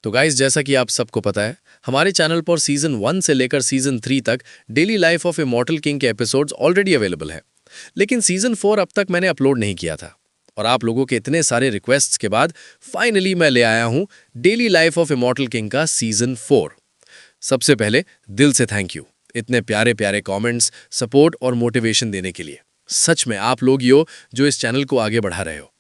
तो गाइस, जैसा कि आप सबको पता है, हमारे चैनल पर सीजन 1 से लेकर सीजन 3 तक daily life of immortal king के एपिसोड्स ऑलरेडी अवेलेबल है। लेकिन सीजन 4 अब तक मैंने अपलोड नहीं किया था। और आप लोगों के इतने सारे रिक्वेस्ट्स के बाद फाइनली मैं ले आया हूं daily life of immortal king का सीजन 4। सबसे पहले दिल से थैंक यू इतने प्यारे प्यारे कमेंट्स, सपोर्ट और मोटिवेशन देने के लिए। सच में आप लोग ही हो जो इस चैनल को आगे बढ़ा रहे हो।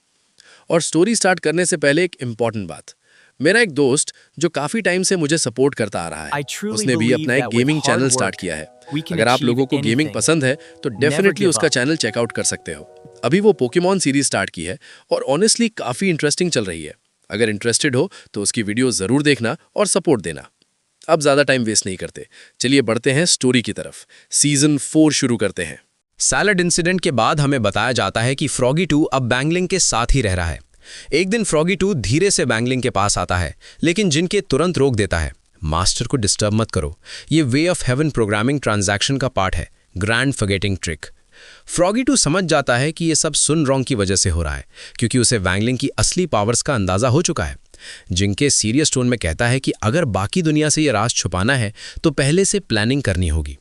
और स्टोरी स्टार्ट करने से पहले एक इम्पॉर्टेंट बात, मेरा एक दोस्त जो काफी टाइम से मुझे सपोर्ट करता आ रहा है, उसने भी अपना एक गेमिंग चैनल स्टार्ट किया है। अगर आप लोगों को गेमिंग पसंद है तो डेफिनेटली उसका चैनल चेकआउट कर सकते हो। अभी वो पोकेमॉन सीरीज स्टार्ट की है और ऑनेस्टली काफी इंटरेस्टिंग चल रही है। अगर इंटरेस्टेड हो तो उसकी वीडियो जरूर देखना और सपोर्ट देना। अब ज्यादा टाइम वेस्ट नहीं करते, चलिए बढ़ते हैं स्टोरी की तरफ। सीजन 4 शुरू करते हैं। सैलड इंसिडेंट के बाद हमें बताया जाता है कि फ्रॉगी 2 अब बैंगलिंग के साथ ही रह रहा है। एक दिन फ्रॉगी 2 धीरे से बैंगलिंग के पास आता है, लेकिन जिनके तुरंत रोक देता है। मास्टर को डिस्टर्ब मत करो, ये वे ऑफ हेवन प्रोग्रामिंग ट्रांजैक्शन का पार्ट है, ग्रैंड फॉरगेटिंग ट्रिक। फ्रॉगी 2 समझ जाता है कि ये सब सुन रॉन्ग की वजह से हो रहा है, क्योंकि उसे वैंगलिंग की असली पावर्स का अंदाजा हो चुका है। जिनके सीरियस टोन में कहता है कि अगर बाकी दुनिया से ये राज छुपाना है तो पहले से प्लानिंग करनी होगी।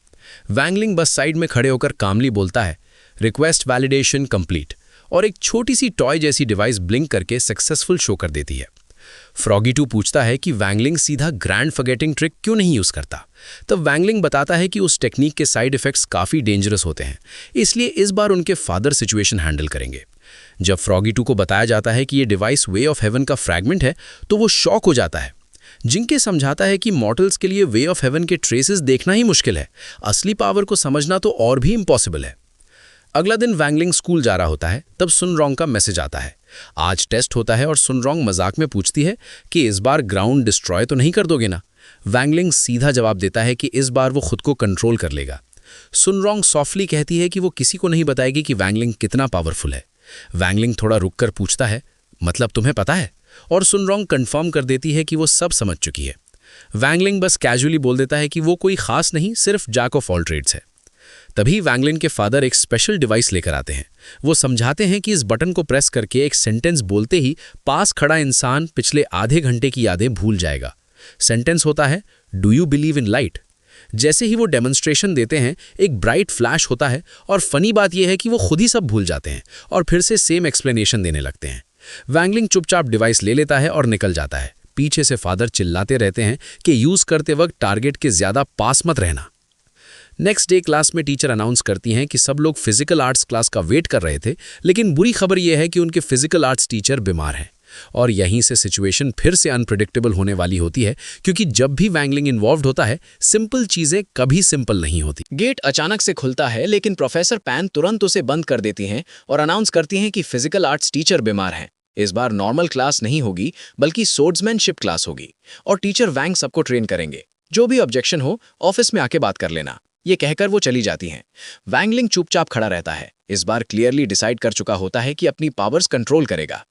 वैंगलिंग बस साइड में खड़े होकर कामली बोलता है, रिक्वेस्ट वैलिडेशन कंप्लीट, और एक छोटी सी टॉय जैसी डिवाइस ब्लिंक करके सक्सेसफुल शो कर देती है। फ्रॉगी 2 पूछता है कि वैंगलिंग सीधा ग्रैंड फॉरगेटिंग ट्रिक क्यों नहीं यूज करता। तब वैंगलिंग बताता है कि उस टेक्निक के साइड इफेक्ट्स काफी डेंजरस होते हैं, इसलिए इस बार उनके फादर सिचुएशन हैंडल करेंगे। जब फ्रॉगी 2 को बताया जाता है कि ये डिवाइस वे ऑफ हेवन का फ्रैगमेंट है तो वो शॉक हो जाता है। जिनके समझाता है कि मॉर्टल्स के लिए वे ऑफ हेवन के ट्रेसेस देखना ही मुश्किल है, असली पावर को समझना तो और भी इम्पॉसिबल है। अगला दिन वैंगलिंग स्कूल जा रहा होता है, तब सुनरॉन्ग का मैसेज आता है। आज टेस्ट होता है और सुनरॉन्ग मजाक में पूछती है कि इस बार ग्राउंड डिस्ट्रॉय तो नहीं कर दोगे ना। वैंगलिंग सीधा जवाब देता है कि इस बार वो खुद को कंट्रोल कर लेगा। सुनरॉन्ग सॉफ्टली कहती है कि वो किसी को नहीं बताएगी कि वैंगलिंग कितना पावरफुल है। वैंगलिंग थोड़ा रुककर पूछता है, मतलब तुम्हें पता है? और सुनरॉन्ग कंफर्म कर देती है कि वो सब समझ चुकी है। वैंगलिंग बस कैजुअली बोल देता है कि वो कोई खास नहीं, सिर्फ जैक ऑफ ऑल ट्रेड्स है। तभी वैंगलिन के फादर एक स्पेशल डिवाइस लेकर आते हैं। वो समझाते हैं कि इस बटन को प्रेस करके एक सेंटेंस बोलते ही पास खड़ा इंसान पिछले आधे घंटे की यादें भूल जाएगा। सेंटेंस होता है, do you believe in light. जैसे ही वो डेमोन्स्ट्रेशन देते हैं, एक ब्राइट फ्लैश होता है और फनी बात यह है कि वो खुद ही सब भूल जाते हैं और फिर से सेम एक्सप्लेनेशन देने लगते हैं। वैंगलिंग चुपचाप डिवाइस ले लेता है और निकल जाता है। पीछे से फादर चिल्लाते रहते हैं कि यूज करते वक्त टारगेट के ज्यादा पास मत रहना। नेक्स्ट डे क्लास में टीचर अनाउंस करती हैं कि सब लोग फिजिकल आर्ट्स क्लास का वेट कर रहे थे, लेकिन बुरी खबर यह है कि उनके फिजिकल आर्ट्स टीचर बीमार हैं। और यहीं से सिचुएशन फिर से अनप्रेडिक्टेबल होने वाली होती है, क्योंकि जब भी वैंगलिंग इन्वॉल्व होता है, सिंपल चीजें कभी सिंपल नहीं होती। गेट अचानक से खुलता है, लेकिन प्रोफेसर पैन तुरंत उसे बंद कर देती हैं और अनाउंस करती हैं कि फिजिकल आर्ट्स टीचर बीमार हैं। इस बार नॉर्मल क्लास नहीं होगी, बल्कि सोर्ड्समैनशिप क्लास होगी और टीचर वैंग सबको ट्रेन करेंगे। जो भी ऑब्जेक्शन हो ऑफिस में आके बात कर लेना। ये कहकर वो चली जाती हैं। वैंगलिंग चुपचाप खड़ा रहता है। इस बार क्लियरली डिसाइड कर चुका होता है कि अपनी पावर्स कंट्रोल करेगा।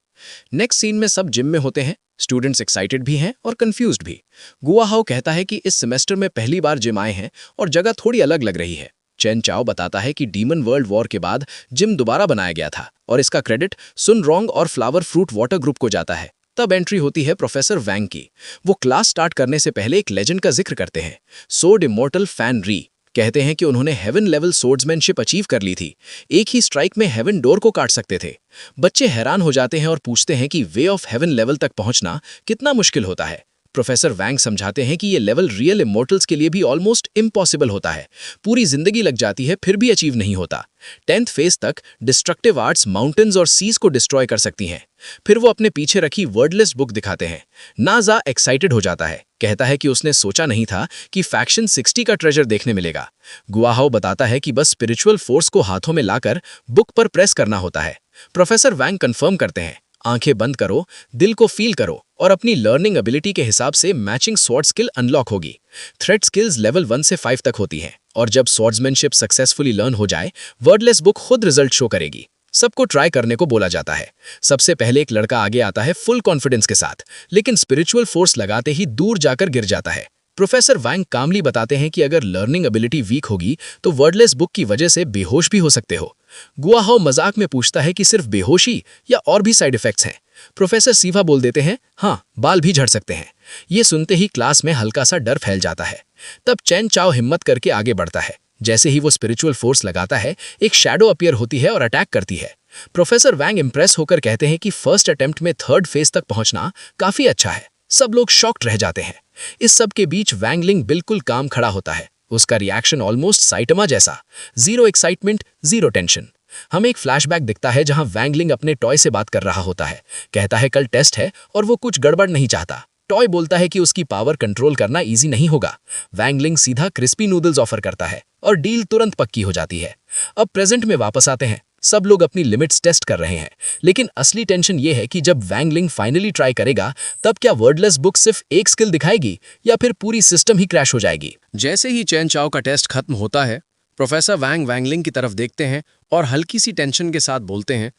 नेक्स्ट सीन में सब जिम में होते हैं। स्टूडेंट्स एक्साइटेड भी हैं और कंफ्यूज्ड भी। गुआहाओ कहता है कि इस सेमेस्टर में पहली बार जिम आए हैं और जगह थोड़ी अलग लग रही है। चेन चाओ बताता है कि डीमन वर्ल्ड वॉर के बाद जिम दोबारा बनाया गया था और इसका क्रेडिट सुन रॉन्ग और फ्लावर फ्रूट वाटर ग्रुप को जाता है। तब एंट्री होती है प्रोफेसर वैंग की। वो क्लास स्टार्ट करने से पहले एक लेजेंड का जिक्र करते हैं, सोर्ड इमॉर्टल फैन री। कहते हैं कि उन्होंने हेवन लेवल सोर्ड्समैनशिप अचीव कर ली थी। एक ही स्ट्राइक में हेवन डोर को काट सकते थे। बच्चे हैरान हो जाते हैं और पूछते हैं कि वे ऑफ हेवन लेवल तक पहुंचना कितना मुश्किल होता है। प्रोफेसर वैंग समझाते हैं कि ये लेवल रियल इमॉर्टल्स के लिए भी ऑलमोस्ट इम्पॉसिबल होता है। पूरी जिंदगी लग जाती है फिर भी अचीव नहीं होता। 10th फेज तक डिस्ट्रक्टिव आर्ट्स माउंटेन्स और सीज को डिस्ट्रॉय कर सकती हैं। फिर वो अपने पीछे रखी वर्डलेस बुक दिखाते हैं। नाजा एक्साइटेड हो जाता है, कहता है कि उसने सोचा नहीं था कि फैक्शन 60 का ट्रेजर देखने मिलेगा। गुआहाओ बताता है कि बस स्पिरिचुअल फोर्स को हाथों में लाकर बुक पर प्रेस करना होता है। प्रोफेसर वैंग कंफर्म करते हैं, आंखें बंद करो, दिल को फील करो और अपनी लर्निंग एबिलिटी के हिसाब से मैचिंग स्वॉर्ड स्किल अनलॉक होगी। थ्रेड स्किल्स लेवल 1 से 5 तक होती हैं और जब स्वॉर्ड्समैनशिप सक्सेसफुली लर्न हो जाए, वर्डलेस बुक खुद रिजल्ट शो करेगी। सबको ट्राई करने को बोला जाता है। सबसे पहले एक लड़का आगे आता है फुल कॉन्फिडेंस के साथ, लेकिन स्पिरिचुअल फोर्स लगाते ही दूर जाकर गिर जाता है। प्रोफेसर वैंग कामली बताते हैं कि अगर लर्निंग एबिलिटी वीक होगी तो वर्डलेस बुक की वजह से बेहोश भी हो सकते हो। गुआहाओ मजाक में पूछता है कि सिर्फ बेहोशी या और भी साइड इफेक्ट्स हैं। प्रोफेसर सीवा बोल देते हैं, हाँ, बाल भी झड़ सकते हैं। ये सुनते ही क्लास में हल्का सा डर फैल जाता है। तब चैन चाओ हिम्मत करके आगे बढ़ता है। जैसे ही वो स्पिरिचुअल फोर्स लगाता है, एक शैडो अपीयर होती है और अटैक करती है। प्रोफेसर वैंग इंप्रेस होकर कहते हैं कि फर्स्ट अटेम्प्ट में थर्ड फेज तक पहुंचना काफी अच्छा है। सब लोग शॉक्ड रह जाते हैं। इस सब के बीच वैंगलिंग बिल्कुल काम खड़ा होता है। उसका रिएक्शन ऑलमोस्ट साइटमा जैसा, जीरो एक्साइटमेंट, जीरो टेंशन। हमें एक फ्लैशबैक दिखता है जहां वैंगलिंग अपने टॉय से बात कर रहा होता है। कहता है कल टेस्ट है और वो कुछ गड़बड़ नहीं चाहता। टॉय बोलता है कि उसकी पावर कंट्रोल करना इजी नहीं होगा। वैंगलिंग सीधा क्रिस्पी नूडल्स ऑफर करता है और डील तुरंत पक्की हो जाती है। अब प्रेजेंट में वापस आते हैं। सब लोग अपनी लिमिट्स टेस्ट कर रहे हैं, लेकिन असली टेंशन ये है कि जब वैंगलिंग फाइनली ट्राई करेगा, तब क्या वर्डलेस बुक सिर्फ एक स्किल दिखाएगी या फिर पूरी सिस्टम ही क्रैश हो जाएगी। जैसे ही चैन चाओ का टेस्ट खत्म होता है, प्रोफेसर वैंग वैंगलिंग की तरफ देखते हैं और हल्की सी टेंशन के साथ बोलते हैं,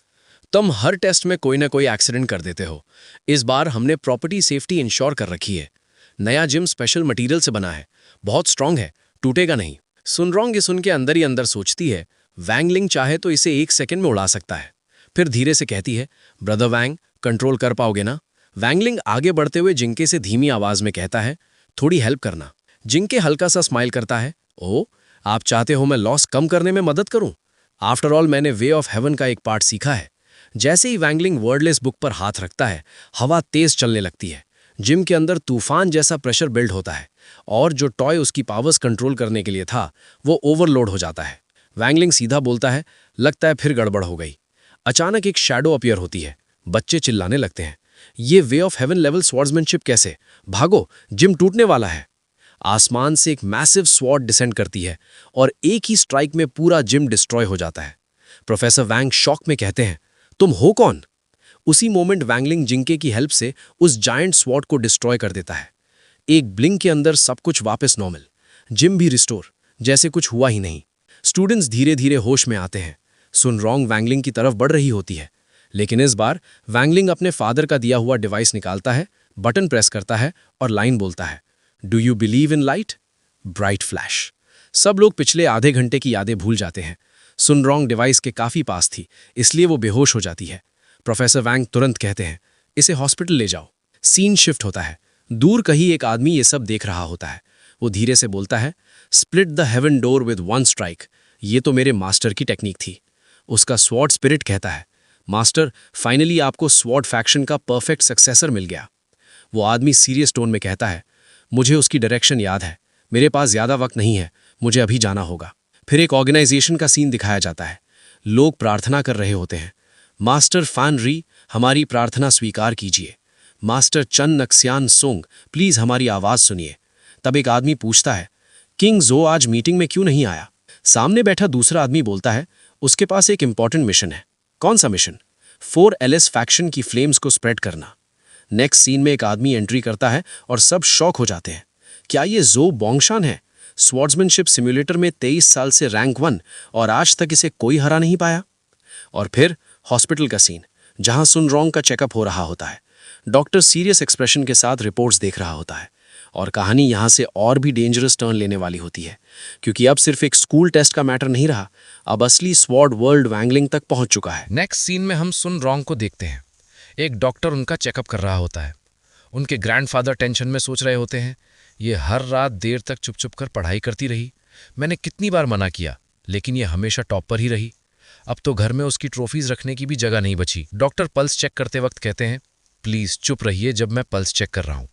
तुम हर टेस्ट में कोई ना कोई एक्सीडेंट कर देते हो। इस बार हमने प्रॉपर्टी सेफ्टी इंश्योर कर रखी है। नया जिम स्पेशल मटेरियल से बना है, बहुत स्ट्रांग है, टूटेगा नहीं। सुनरोंग ये सुन के अंदर ही अंदर सोचती है, वैंगलिंग चाहे तो इसे 1 सेकंड में उड़ा सकता है। फिर धीरे से कहती है, ब्रदर वैंग, कंट्रोल कर पाओगे ना? वैंगलिंग आगे बढ़ते हुए जिंके से धीमी आवाज में कहता है, थोड़ी हेल्प करना। जिंके हल्का सा स्माइल करता है, ओ, आप चाहते हो मैं लॉस कम करने में मदद करूं? आफ्टर ऑल मैंने वे ऑफ हेवन का एक पार्ट सीखा है। जैसे ही वैंगलिंग वर्डलेस बुक पर हाथ रखता है, हवा तेज चलने लगती है। जिम के अंदर तूफान जैसा प्रेशर बिल्ड होता है और जो टॉय उसकी पावर्स कंट्रोल करने के लिए था, वो ओवरलोड हो जाता है। वैंगलिंग सीधा बोलता है, लगता है फिर गड़बड़ हो गई। अचानक एक शैडो अपीयर होती है। बच्चे चिल्लाने लगते हैं, ये वे ऑफ हेवन लेवल स्वॉर्ड्समैनशिप कैसे? भागो, जिम टूटने वाला है। आसमान से एक मैसिव स्वॉर्ड डिसेंड करती है और एक ही स्ट्राइक में पूरा जिम डिस्ट्रॉय हो जाता है। प्रोफेसर वैंग शॉक में कहते हैं, तुम हो कौन? उसी मोमेंट वैंगलिंग जिंके की हेल्प से उस जायंट स्वॉर्ड को डिस्ट्रॉय कर देता है। एक ब्लिंक के अंदर सब कुछ वापस नॉर्मल, जिम भी रिस्टोर, जैसे कुछ हुआ ही नहीं। स्टूडेंट्स धीरे धीरे होश में आते हैं। सुनरोंग वैंगलिंग की तरफ बढ़ रही होती है, लेकिन इस बार वैंगलिंग अपने फादर का दिया हुआ डिवाइस निकालता है, बटन प्रेस करता है और लाइन बोलता है, do you believe in light? Bright flash. सब लोग पिछले आधे घंटे की यादें भूल जाते हैं। सुनरोंग डिवाइस के काफी पास थी, इसलिए वो बेहोश हो जाती है। प्रोफेसर वैंग तुरंत कहते हैं, इसे हॉस्पिटल ले जाओ। सीन शिफ्ट होता है। दूर कहीं एक आदमी ये सब देख रहा होता है। वो धीरे से बोलता है, split the haven door with one strike. ये तो मेरे मास्टर की टेक्निक थी। उसका स्वॉर्ड स्पिरिट कहता है, मास्टर, फाइनली आपको स्वॉर्ड फैक्शन का परफेक्ट सक्सेसर मिल गया। वो आदमी सीरियस टोन में कहता है, मुझे उसकी डायरेक्शन याद है, मेरे पास ज्यादा वक्त नहीं है, मुझे अभी जाना होगा। फिर एक ऑर्गेनाइजेशन का सीन दिखाया जाता है। लोग प्रार्थना कर रहे होते हैं, मास्टर फान री, हमारी प्रार्थना स्वीकार कीजिए। मास्टर चन नक्सियान सोंग, प्लीज हमारी आवाज सुनिए। तब एक आदमी पूछता है, किंग जो आज मीटिंग में क्यों नहीं आया? सामने बैठा दूसरा आदमी बोलता है, उसके पास एक इंपॉर्टेंट मिशन है। कौन सा मिशन? 4LS फैक्शन की फ्लेम्स को स्प्रेड करना। नेक्स्ट सीन में एक आदमी एंट्री करता है और सब शॉक हो जाते हैं। क्या ये जो बोंगशान है? स्वॉर्ड्समैनशिप सिम्युलेटर में 23 साल से रैंक 1 और आज तक इसे कोई हरा नहीं पाया। और फिर हॉस्पिटल का सीन, जहां सुनरोंग का चेकअप हो रहा होता है। डॉक्टर सीरियस एक्सप्रेशन के साथ रिपोर्ट्स देख रहा होता है और कहानी यहां से और भी डेंजरस टर्न लेने वाली होती है, क्योंकि अब सिर्फ एक स्कूल टेस्ट का मैटर नहीं रहा, अब असली स्वॉर्ड वर्ल्ड वैंगलिंग तक पहुंच चुका है। नेक्स्ट सीन में हम सुनरोंग को देखते हैं। एक डॉक्टर उनका चेकअप कर रहा होता है। उनके ग्रैंडफादर टेंशन में सोच रहे होते हैं, ये हर रात देर तक चुप चुप कर पढ़ाई करती रही, मैंने कितनी बार मना किया, लेकिन ये हमेशा टॉप पर ही रही। अब तो घर में उसकी ट्रॉफीज रखने की भी जगह नहीं बची। डॉक्टर पल्स चेक करते वक्त कहते हैं, प्लीज चुप रहिए जब मैं पल्स चेक कर रहा हूं।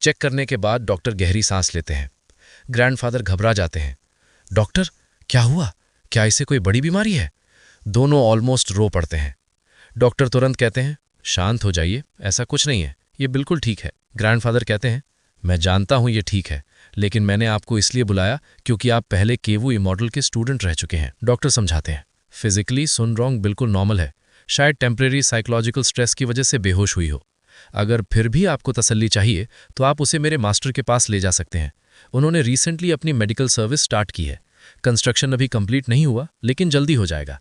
चेक करने के बाद डॉक्टर गहरी सांस लेते हैं। ग्रैंडफादर घबरा जाते हैं। डॉक्टर, क्या हुआ? क्या इसे कोई बड़ी बीमारी है? दोनों ऑलमोस्ट रो पड़ते हैं। डॉक्टर तुरंत कहते हैं, शांत हो जाइए, ऐसा कुछ नहीं है, ये बिल्कुल ठीक है। ग्रैंडफादर कहते हैं, मैं जानता हूं ये ठीक है, लेकिन मैंने आपको इसलिए बुलाया क्योंकि आप पहले केवू इमॉर्टल के स्टूडेंट रह चुके हैं। डॉक्टर समझाते हैं, फिजिकली सुनरोंग बिल्कुल नॉर्मल है, शायद टेम्परेरी साइकोलॉजिकल स्ट्रेस की वजह से बेहोश हुई हो। अगर फिर भी आपको तसल्ली चाहिए तो आप उसे मेरे मास्टर के पास ले जा सकते हैं। उन्होंने रिसेंटली अपनी मेडिकल सर्विस स्टार्ट की है। कंस्ट्रक्शन अभी कंप्लीट नहीं हुआ, लेकिन जल्दी हो जाएगा।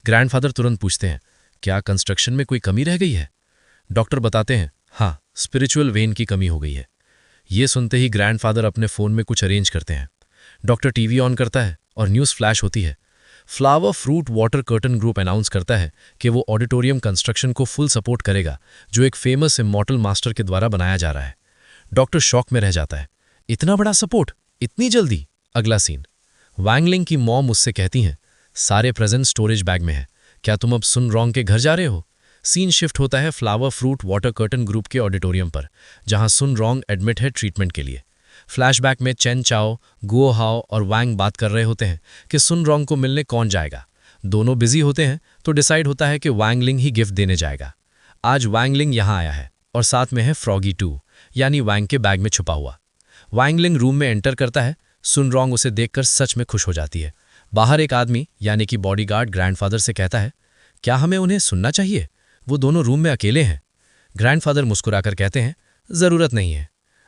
ग्रैंडफादर तुरंत पूछते हैं, क्या कंस्ट्रक्शन में कोई कमी रह गई है? डॉक्टर बताते हैं, हाँ, स्पिरिचुअल वेन की कमी हो गई है। ये सुनते ही ग्रैंडफादर अपने फ़ोन में कुछ अरेंज करते हैं। डॉक्टर टीवी ऑन करता है और न्यूज़ फ्लैश होती है। Flower fruit water curtain group announce करता है कि वो ऑडिटोरियम कंस्ट्रक्शन को फुल सपोर्ट करेगा, जो एक फेमस इमॉर्टल मास्टर के द्वारा बनाया जा रहा है। डॉक्टर शॉक में रह जाता है। इतना बड़ा सपोर्ट, इतनी जल्दी? अगला सीन, वैंगलिंग की मॉम मुझसे कहती हैं, सारे प्रेजेंट स्टोरेज बैग में है, क्या तुम अब सुन रॉन्ग के घर जा रहे हो? सीन शिफ्ट होता है flower fruit water curtain group के ऑडिटोरियम पर, जहां सुन रॉन्ग एडमिट है ट्रीटमेंट के लिए। फ्लैशबैक में चेन चाओ, गुओ हाओ और वैंग बात कर रहे होते हैं कि सुन रॉन्ग को मिलने कौन जाएगा। दोनों बिजी होते हैं तो डिसाइड होता है कि वैंगलिंग ही गिफ्ट देने जाएगा। आज वैंगलिंग यहाँ आया है और साथ में है फ्रॉगी 2, यानी वैंग के बैग में छुपा हुआ। वैंगलिंग रूम में एंटर करता है। सुन रॉन्ग उसे देखकर सच में खुश हो जाती है। बाहर एक आदमी यानी कि बॉडीगार्ड ग्रैंडफादर से कहता है, क्या हमें उन्हें सुनना चाहिए? वो दोनों रूम में अकेले हैं। ग्रैंडफादर मुस्कुराकर कहते हैं, ज़रूरत नहीं है।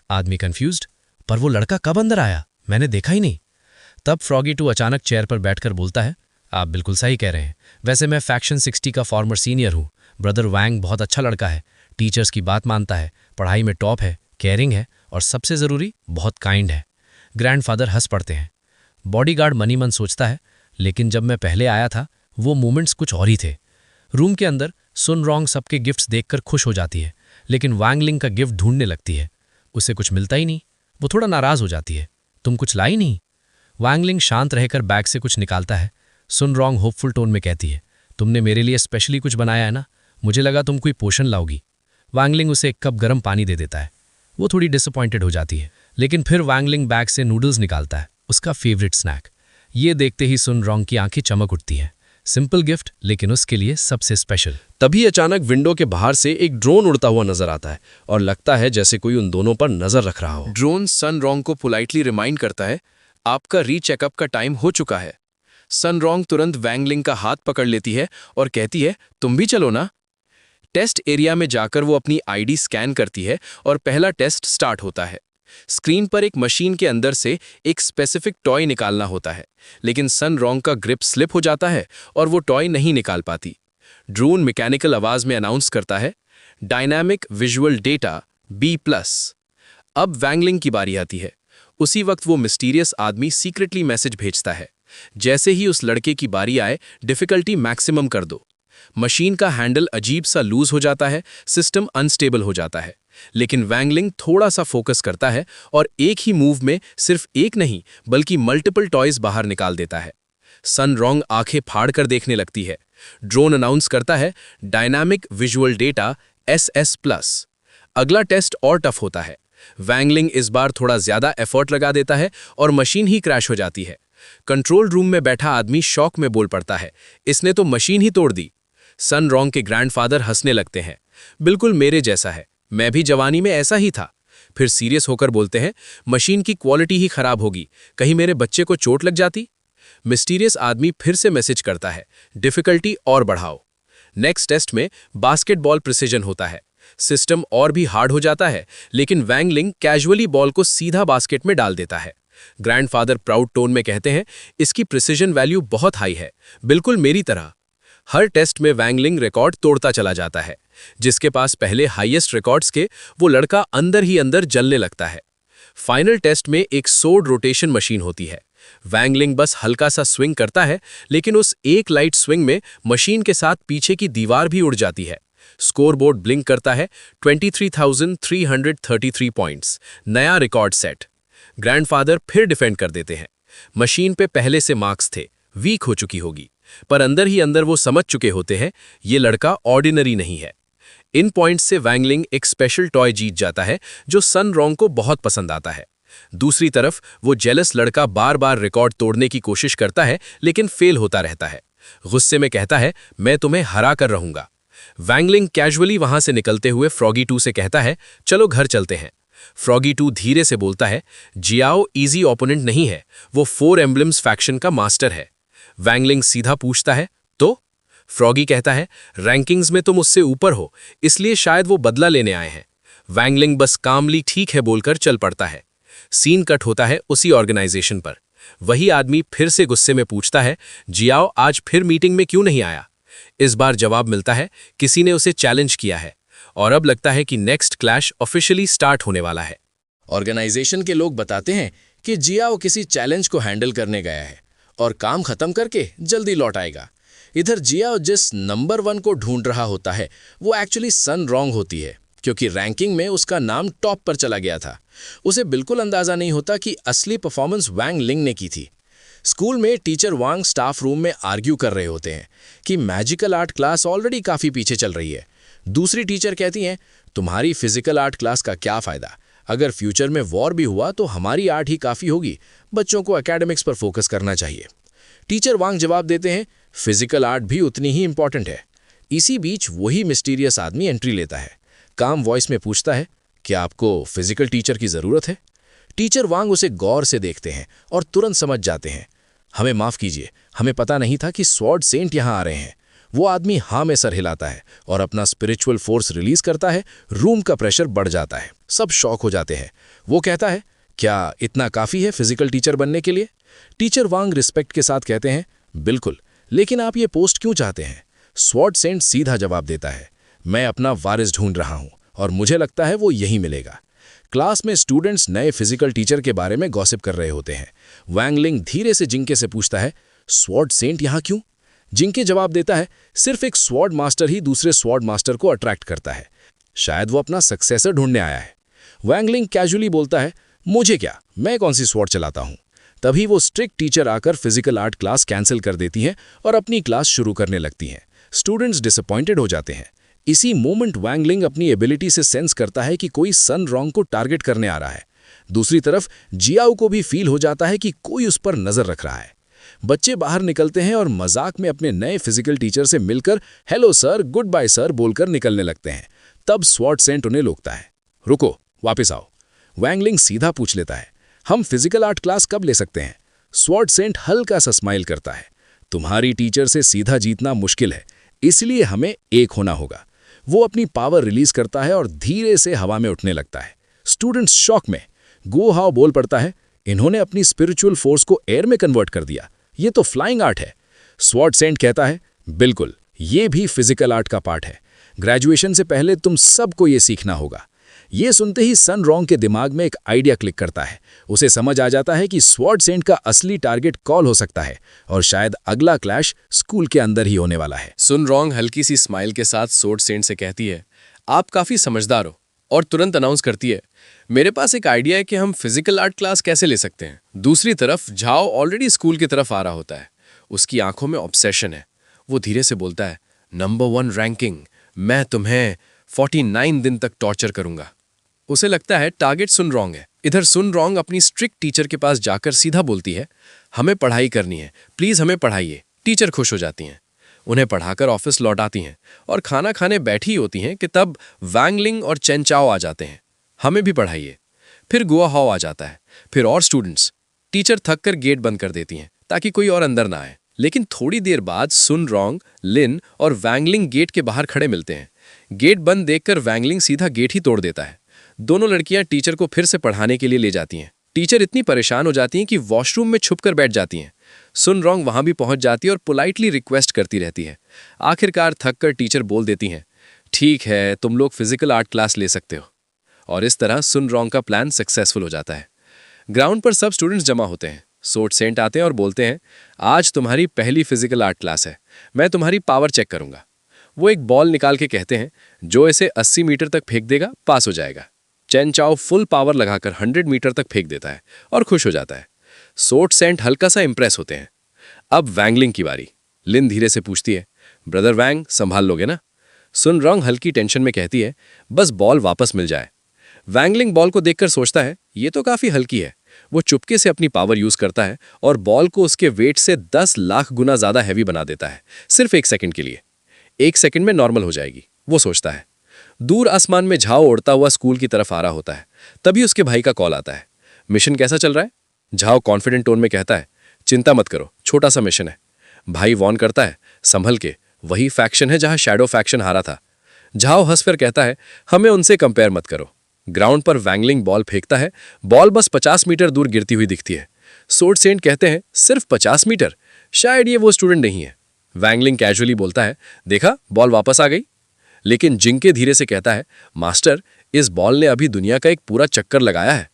आदमी कंफ्यूज्ड, पर वो लड़का कब अंदर आया? मैंने देखा ही नहीं। तब फ्रॉगी 2 अचानक चेयर पर बैठकर बोलता है, आप बिल्कुल सही कह रहे हैं। वैसे मैं फैक्शन 60 का फॉर्मर सीनियर हूँ। ब्रदर वैंग बहुत अच्छा लड़का है, टीचर्स की बात मानता है, पढ़ाई में टॉप है, केयरिंग है और सबसे ज़रूरी बहुत काइंड है। ग्रैंडफादर हंस पड़ते हैं। बॉडीगार्ड मनी मन सोचता है, लेकिन जब मैं पहले आया था वो मोमेंट्स कुछ और ही थे। रूम के अंदर सुन रॉन्ग सबके गिफ्ट्स देखकर खुश हो जाती है, लेकिन वैंगलिंग का गिफ्ट ढूंढने लगती है। उसे कुछ मिलता ही नहीं। वो थोड़ा नाराज हो जाती है, तुम कुछ लाई नहीं? वैंगलिंग शांत रहकर बैग से कुछ निकालता है। सुन रॉन्ग होपफुल टोन में कहती है, तुमने मेरे लिए स्पेशली कुछ बनाया है ना? मुझे लगा तुम कोई पोशन लाओगी। वैंगलिंग उसे एक कप गर्म पानी दे देता है। वो थोड़ी डिसअपॉइंटेड हो जाती है, लेकिन फिर वैंगलिंग बैग से नूडल्स निकालता है, उसका फेवरेट स्नैक। ये देखते ही सुन रॉन्ग की आंखें चमक उठती हैं। सिंपल गिफ्ट, लेकिन उसके लिए सबसे स्पेशल। तभी अचानक विंडो के बाहर से एक ड्रोन उड़ता हुआ नजर आता है और लगता है जैसे कोई उन दोनों पर नजर रख रहा हो। ड्रोन सन रॉन्ग को पोलाइटली रिमाइंड करता है, आपका रीचेकअप का टाइम हो चुका है। सन रॉन्ग तुरंत वैंगलिंग का हाथ पकड़ लेती है और कहती है, तुम भी चलो ना। टेस्ट एरिया में जाकर वो अपनी आईडी स्कैन करती है और पहला टेस्ट स्टार्ट होता है। स्क्रीन पर एक मशीन के अंदर से एक स्पेसिफिक टॉय निकालना होता है, लेकिन सन रॉन्ग का ग्रिप स्लिप हो जाता है और वो टॉय नहीं निकाल पाती। ड्रोन मैकेनिकल आवाज में अनाउंस करता है, डायनामिक विजुअल डेटा B+। अब वैंगलिंग की बारी आती है। उसी वक्त वो मिस्टीरियस आदमी सीक्रेटली मैसेज भेजता है, जैसे ही उस लड़के की बारी आए, डिफिकल्टी मैक्सिमम कर दो। मशीन का हैंडल अजीब सा लूज हो जाता है, सिस्टम अनस्टेबल हो जाता है, लेकिन वैंगलिंग थोड़ा सा फोकस करता है और एक ही मूव में सिर्फ एक नहीं बल्कि मल्टीपल टॉयज बाहर निकाल देता है। सन रॉन्ग आंखें फाड़ कर देखने लगती है। ड्रोन अनाउंस करता है, डायनामिक विजुअल डेटा SS+। अगला टेस्ट और टफ होता है। वैंगलिंग इस बार थोड़ा ज्यादा एफर्ट लगा देता है और मशीन ही क्रैश हो जाती है। कंट्रोल रूम में बैठा आदमी शॉक में बोल पड़ता है, इसने तो मशीन ही तोड़ दी। सन रॉन्ग के ग्रैंडफादर हंसने लगते हैं, बिल्कुल मेरे जैसा है, मैं भी जवानी में ऐसा ही था। फिर सीरियस होकर बोलते हैं, मशीन की क्वालिटी ही खराब होगी, कहीं मेरे बच्चे को चोट लग जाती। मिस्टीरियस आदमी फिर से मैसेज करता है, डिफिकल्टी और बढ़ाओ। नेक्स्ट टेस्ट में बास्केटबॉल प्रिसिजन होता है। सिस्टम और भी हार्ड हो जाता है, लेकिन वैंगलिंग कैजुअली बॉल को सीधा बास्केट में डाल देता है। ग्रैंडफादर प्राउड टोन में कहते हैं, इसकी प्रिसिजन वैल्यू बहुत हाई है, बिल्कुल मेरी तरह। हर टेस्ट में वैंगलिंग रिकॉर्ड तोड़ता चला जाता है। जिसके पास पहले हाईएस्ट रिकॉर्ड्स के, वो लड़का अंदर ही अंदर जलने लगता है। फाइनल टेस्ट में एक सोर्ड रोटेशन मशीन होती है। वैंगलिंग बस हल्का सा स्विंग करता है, लेकिन उस एक लाइट स्विंग में मशीन के साथ पीछे की दीवार भी उड़ जाती है। स्कोरबोर्ड ब्लिंक करता है, 23,333 पॉइंट्स, नया रिकॉर्ड सेट। ग्रैंडफादर फिर डिफेंड कर देते हैं। मशीन पे पहले से मार्क्स थे, वीक हो चुकी होगी, पर अंदर ही अंदर वो समझ चुके होते हैं ये लड़का ऑर्डिनरी नहीं है। इन पॉइंट्स से वैंगलिंग एक स्पेशल टॉय जीत जाता है जो सन रॉन्ग को बहुत पसंद आता है। दूसरी तरफ वो जेलस लड़का बार बार रिकॉर्ड तोड़ने की कोशिश करता है, लेकिन फेल होता रहता है। गुस्से में कहता है, मैं तुम्हें हरा कर रहूंगा। वैंगलिंग कैजुअली वहां से निकलते हुए फ्रॉगी 2 से कहता है, चलो घर चलते हैं। फ्रॉगी 2 धीरे से बोलता है, जियाओ इजी ओपोनेंट नहीं है, वो 4 एम्ब्लम्स फैक्शन का मास्टर है। वैंगलिंग सीधा पूछता है, तो? फ्रॉगी कहता है, रैंकिंग्स में तुम उससे ऊपर हो, इसलिए शायद वो बदला लेने आए हैं। वैंगलिंग बस कामली ठीक है बोलकर चल पड़ता है। सीन कट होता है उसी ऑर्गेनाइजेशन पर। वही आदमी फिर से गुस्से में पूछता है, जियाओ आज फिर मीटिंग में क्यों नहीं आया? इस बार जवाब मिलता है, किसी ने उसे चैलेंज किया है और अब लगता है कि नेक्स्ट क्लैश ऑफिशियली स्टार्ट होने वाला है। ऑर्गेनाइजेशन के लोग बताते हैं कि जियाओ किसी चैलेंज को हैंडल करने गया है और काम खत्म करके जल्दी लौट आएगा। इधर जियाओ जिस नंबर 1 को ढूंढ रहा होता है वो एक्चुअली सन रॉन्ग होती है। क्योंकि रैंकिंग में उसका नाम टॉप पर चला गया था। उसे बिल्कुल अंदाजा नहीं होता कि असली परफॉर्मेंस वांग लिंग ने की थी। स्कूल में टीचर वांग स्टाफ रूम में आर्ग्यू कर रहे होते हैं कि मैजिकल आर्ट क्लास ऑलरेडी काफ़ी पीछे चल रही है। दूसरी टीचर कहती हैं, तुम्हारी फिजिकल आर्ट क्लास का क्या फ़ायदा, अगर फ्यूचर में वॉर भी हुआ तो हमारी आर्ट ही काफ़ी होगी, बच्चों को एकेडमिक्स पर फोकस करना चाहिए। टीचर वांग जवाब देते हैं, फिजिकल आर्ट भी उतनी ही इंपॉर्टेंट है। इसी बीच वही मिस्टीरियस आदमी एंट्री लेता है। काम वॉइस में पूछता है, क्या आपको फिजिकल टीचर की ज़रूरत है? टीचर वांग उसे गौर से देखते हैं और तुरंत समझ जाते हैं, हमें माफ़ कीजिए, हमें पता नहीं था कि स्वॉर्ड सेंट यहाँ आ रहे हैं। वो आदमी हाँ में सर हिलाता है और अपना स्पिरिचुअल फोर्स रिलीज करता है। रूम का प्रेशर बढ़ जाता है, सब शॉक हो जाते हैं। वो कहता है, क्या इतना काफ़ी है फिजिकल टीचर बनने के लिए? टीचर वांग रिस्पेक्ट के साथ कहते हैं, बिल्कुल, लेकिन आप ये पोस्ट क्यों चाहते हैं? स्वॉर्ड सेंट सीधा जवाब देता है, मैं अपना वारिस ढूंढ रहा हूँ और मुझे लगता है वो यही मिलेगा। क्लास में स्टूडेंट्स नए फिजिकल टीचर के बारे में गॉसिप कर रहे होते हैं। वांग लिंग धीरे से जिंके से पूछता है, स्वॉर्ड सेंट यहाँ क्यों? जिंके जवाब देता है, सिर्फ एक स्वॉर्ड मास्टर ही दूसरे स्वॉर्ड मास्टर को अट्रैक्ट करता है, शायद वो अपना सक्सेसर ढूंढने आया है। वांग लिंग कैजुअली बोलता है, मुझे क्या, मैं कौन सी स्वॉर्ड चलाता हूँ। तभी वो स्ट्रिक्ट टीचर आकर फिजिकल आर्ट क्लास कैंसिल कर देती हैं और अपनी क्लास शुरू करने लगती हैं। स्टूडेंट्स डिसअपॉइंटेड हो जाते हैं। इसी मोमेंट वांग लिंग अपनी एबिलिटी से सेंस करता है कि कोई सन रॉन्ग को टारगेट करने आ रहा है। दूसरी तरफ जियाओ को भी फील हो जाता है कि कोई उस पर नजर रख रहा है। बच्चे बाहर निकलते हैं और मजाक में अपने नए फिजिकल टीचर से मिलकर hello sir, good bye sir बोलकर निकलने लगते हैं। तब स्वॉर्ड सेंट उन्हें रोकता है, रुको, वापस आओ। वांग लिंग सीधा पूछ लेता है, हम फिजिकल आर्ट क्लास कब ले सकते हैं? स्वॉर्ड सेंट हल्का सा स्माइल करता है, तुम्हारी टीचर से सीधा जीतना मुश्किल है, इसलिए हमें एक होना होगा। वो अपनी पावर रिलीज करता है और धीरे से हवा में उठने लगता है। स्टूडेंट्स शॉक में। गो हाओ बोल पड़ता है, इन्होंने अपनी स्पिरिचुअल फोर्स को एयर में कन्वर्ट कर दिया, ये तो फ्लाइंग आर्ट है। स्वॉर्ड सेंट कहता है, बिल्कुल, ये भी फिजिकल आर्ट का पार्ट है। ग्रेजुएशन से पहले तुम सबको ये सीखना होगा। ये सुनते ही सन रॉन्ग के दिमाग में एक आइडिया क्लिक करता है। उसे समझ आ जाता है कि स्वॉर्ड सेंट का असली टारगेट कॉल हो सकता है और शायद अगला क्लैश स्कूल के अंदर ही होने वाला है। सुन रॉन्ग हल्की सी स्माइल के साथ स्वॉर्ड सेंट से कहती है, आप काफ़ी समझदार हो, और तुरंत अनाउंस करती है, मेरे पास एक आइडिया है कि हम फिजिकल आर्ट क्लास कैसे ले सकते हैं। दूसरी तरफ झाओ ऑलरेडी स्कूल की तरफ आ रहा होता है। उसकी आंखों में ऑब्सेशन है। वो धीरे से बोलता है, नंबर 1 रैंकिंग, मैं तुम्हें 49 दिन तक टॉर्चर करूंगा। उसे लगता है टारगेट सुन रॉन्ग है। इधर सुन रॉन्ग अपनी स्ट्रिक्ट टीचर के पास जाकर सीधा बोलती है, हमें पढ़ाई करनी है, प्लीज़ हमें पढ़ाइए। टीचर खुश हो जाती हैं, उन्हें पढ़ाकर ऑफिस लौट आती हैं और खाना खाने बैठी होती हैं कि तब वांग लिंग और चेन चाओ आ जाते हैं, हमें भी पढ़ाइए। फिर गुआ हाओ आ जाता है, फिर और स्टूडेंट्स। टीचर थक कर गेट बंद कर देती हैं ताकि कोई और अंदर ना आए। लेकिन थोड़ी देर बाद सुन रॉन्ग, लिन और वांग लिंग गेट के बाहर खड़े मिलते हैं। गेट बंद देखकर वांग लिंग सीधा गेट ही तोड़ देता है। दोनों लड़कियां टीचर को फिर से पढ़ाने के लिए ले जाती हैं। टीचर इतनी परेशान हो जाती हैं कि वॉशरूम में छुपकर बैठ जाती हैं। सुन रॉन्ग वहां भी पहुंच जाती है और पोलाइटली रिक्वेस्ट करती रहती है। आखिरकार थककर टीचर बोल देती हैं, ठीक है, तुम लोग फिजिकल आर्ट क्लास ले सकते हो। और इस तरह सुन रॉन्ग का प्लान सक्सेसफुल हो जाता है। ग्राउंड पर सब स्टूडेंट्स जमा होते हैं। स्वॉर्ड सेंट आते हैं और बोलते हैं, आज तुम्हारी पहली फिजिकल आर्ट क्लास है, मैं तुम्हारी पावर चेक करूंगा। वो एक बॉल निकाल के कहते हैं, जो इसे 80 मीटर तक फेंक देगा पास हो जाएगा। चेन चाओ फुल पावर लगाकर 100 मीटर तक फेंक देता है और खुश हो जाता है। स्वॉर्ड सेंट हल्का सा इंप्रेस होते हैं। अब वांग लिंग की बारी। लिन धीरे से पूछती है, ब्रदर वांग, संभाल लोगे ना? सुन रॉन्ग हल्की टेंशन में कहती है, बस बॉल वापस मिल जाए। वांग लिंग बॉल को देखकर सोचता है, ये तो काफी हल्की है। वो चुपके से अपनी पावर यूज करता है और बॉल को उसके वेट से 10 लाख गुना ज्यादा हैवी बना देता है, सिर्फ 1 सेकंड के लिए। 1 सेकंड में नॉर्मल हो जाएगी, वो सोचता है। दूर आसमान में झाओ उड़ता हुआ स्कूल की तरफ आ रहा होता है। तभी उसके भाई का कॉल आता है। मिशन कैसा चल रहा है? झाओ कॉन्फिडेंट टोन में कहता है, चिंता मत करो, छोटा सा मिशन है। भाई वॉर्न करता है, संभल के, वही फैक्शन है जहां शैडो फैक्शन हारा था। झाओ हंस कर कहता है, हमें उनसे कंपेयर मत करो। ग्राउंड पर वांग लिंग बॉल फेंकता है। बॉल बस 50 मीटर दूर गिरती हुई दिखती है। स्वॉर्ड सेंट कहते हैं, सिर्फ 50 मीटर, शायद ये वो स्टूडेंट नहीं है। वांग लिंग कैजुअली बोलता है, देखा, बॉल वापस आ गई। लेकिन जिंके धीरे से कहता है, मास्टर, इस बॉल ने अभी दुनिया का एक पूरा चक्कर लगाया है।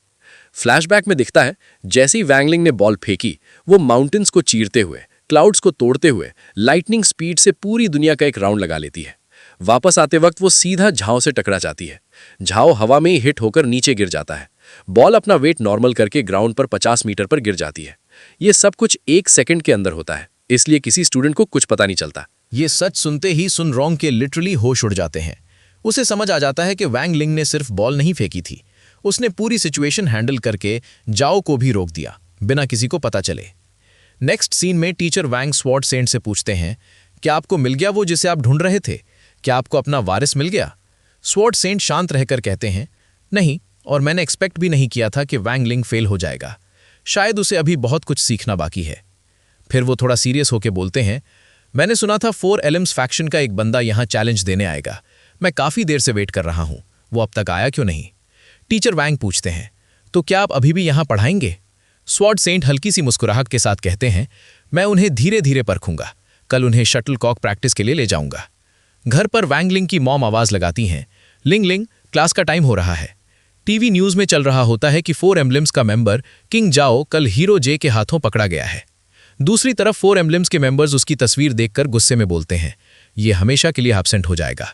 फ्लैशबैक में दिखता है, जैसे ही वांग लिंग ने बॉल फेंकी, वो माउंटेन्स को चीरते हुए, क्लाउड्स को तोड़ते हुए लाइटनिंग स्पीड से पूरी दुनिया का एक राउंड लगा लेती है। वापस आते वक्त वो सीधा झाओ से टकरा जाती है। झाओ हवा में ही हिट होकर नीचे गिर जाता है। बॉल अपना वेट नॉर्मल करके ग्राउंड पर 50 मीटर पर गिर जाती है। ये सब कुछ 1 सेकंड के अंदर होता है, इसलिए किसी स्टूडेंट को कुछ पता नहीं चलता। ये सच सुनते ही सुन रोंग के लिटरली होश उड़ जाते हैं। उसे समझ आ जाता है कि वैंग लिंग ने सिर्फ बॉल नहीं फेंकी थी, उसने पूरी सिचुएशन हैंडल करके जाओ को भी रोक दिया बिना किसी को पता चले। नेक्स्ट सीन में टीचर वैंग स्वॉर्ड सेंट से पूछते हैं, क्या आपको मिल गया वो जिसे आप ढूंढ रहे थे? क्या आपको अपना वारिस मिल गया? स्वॉर्ड सेंट शांत रहकर कहते हैं, नहीं, और मैंने एक्सपेक्ट भी नहीं किया था कि वैंग लिंग फेल हो जाएगा। शायद उसे अभी बहुत कुछ सीखना बाकी है। फिर वो थोड़ा सीरियस होकर बोलते हैं, मैंने सुना था 4 एलिम्स फैक्शन का एक बंदा यहाँ चैलेंज देने आएगा। मैं काफ़ी देर से वेट कर रहा हूँ, वो अब तक आया क्यों नहीं? टीचर वैंग पूछते हैं, तो क्या आप अभी भी यहाँ पढ़ाएंगे? स्वॉर्ड सेंट हल्की सी मुस्कुराहट के साथ कहते हैं, मैं उन्हें धीरे धीरे परखूंगा, कल उन्हें शटल कॉक प्रैक्टिस के लिए ले जाऊंगा। घर पर वैंग लिंग की मॉम आवाज़ लगाती हैं, लिंग लिंग, क्लास का टाइम हो रहा है। टीवी न्यूज़ में चल रहा होता है कि 4 एम्बलम्स का मेंबर किंग जाओ कल हीरो जे के हाथों पकड़ा गया है। दूसरी तरफ 4 एम्बलम्स के मेंबर्स उसकी तस्वीर देखकर गुस्से में बोलते हैं, ये हमेशा के लिए एब्सेंट हो जाएगा।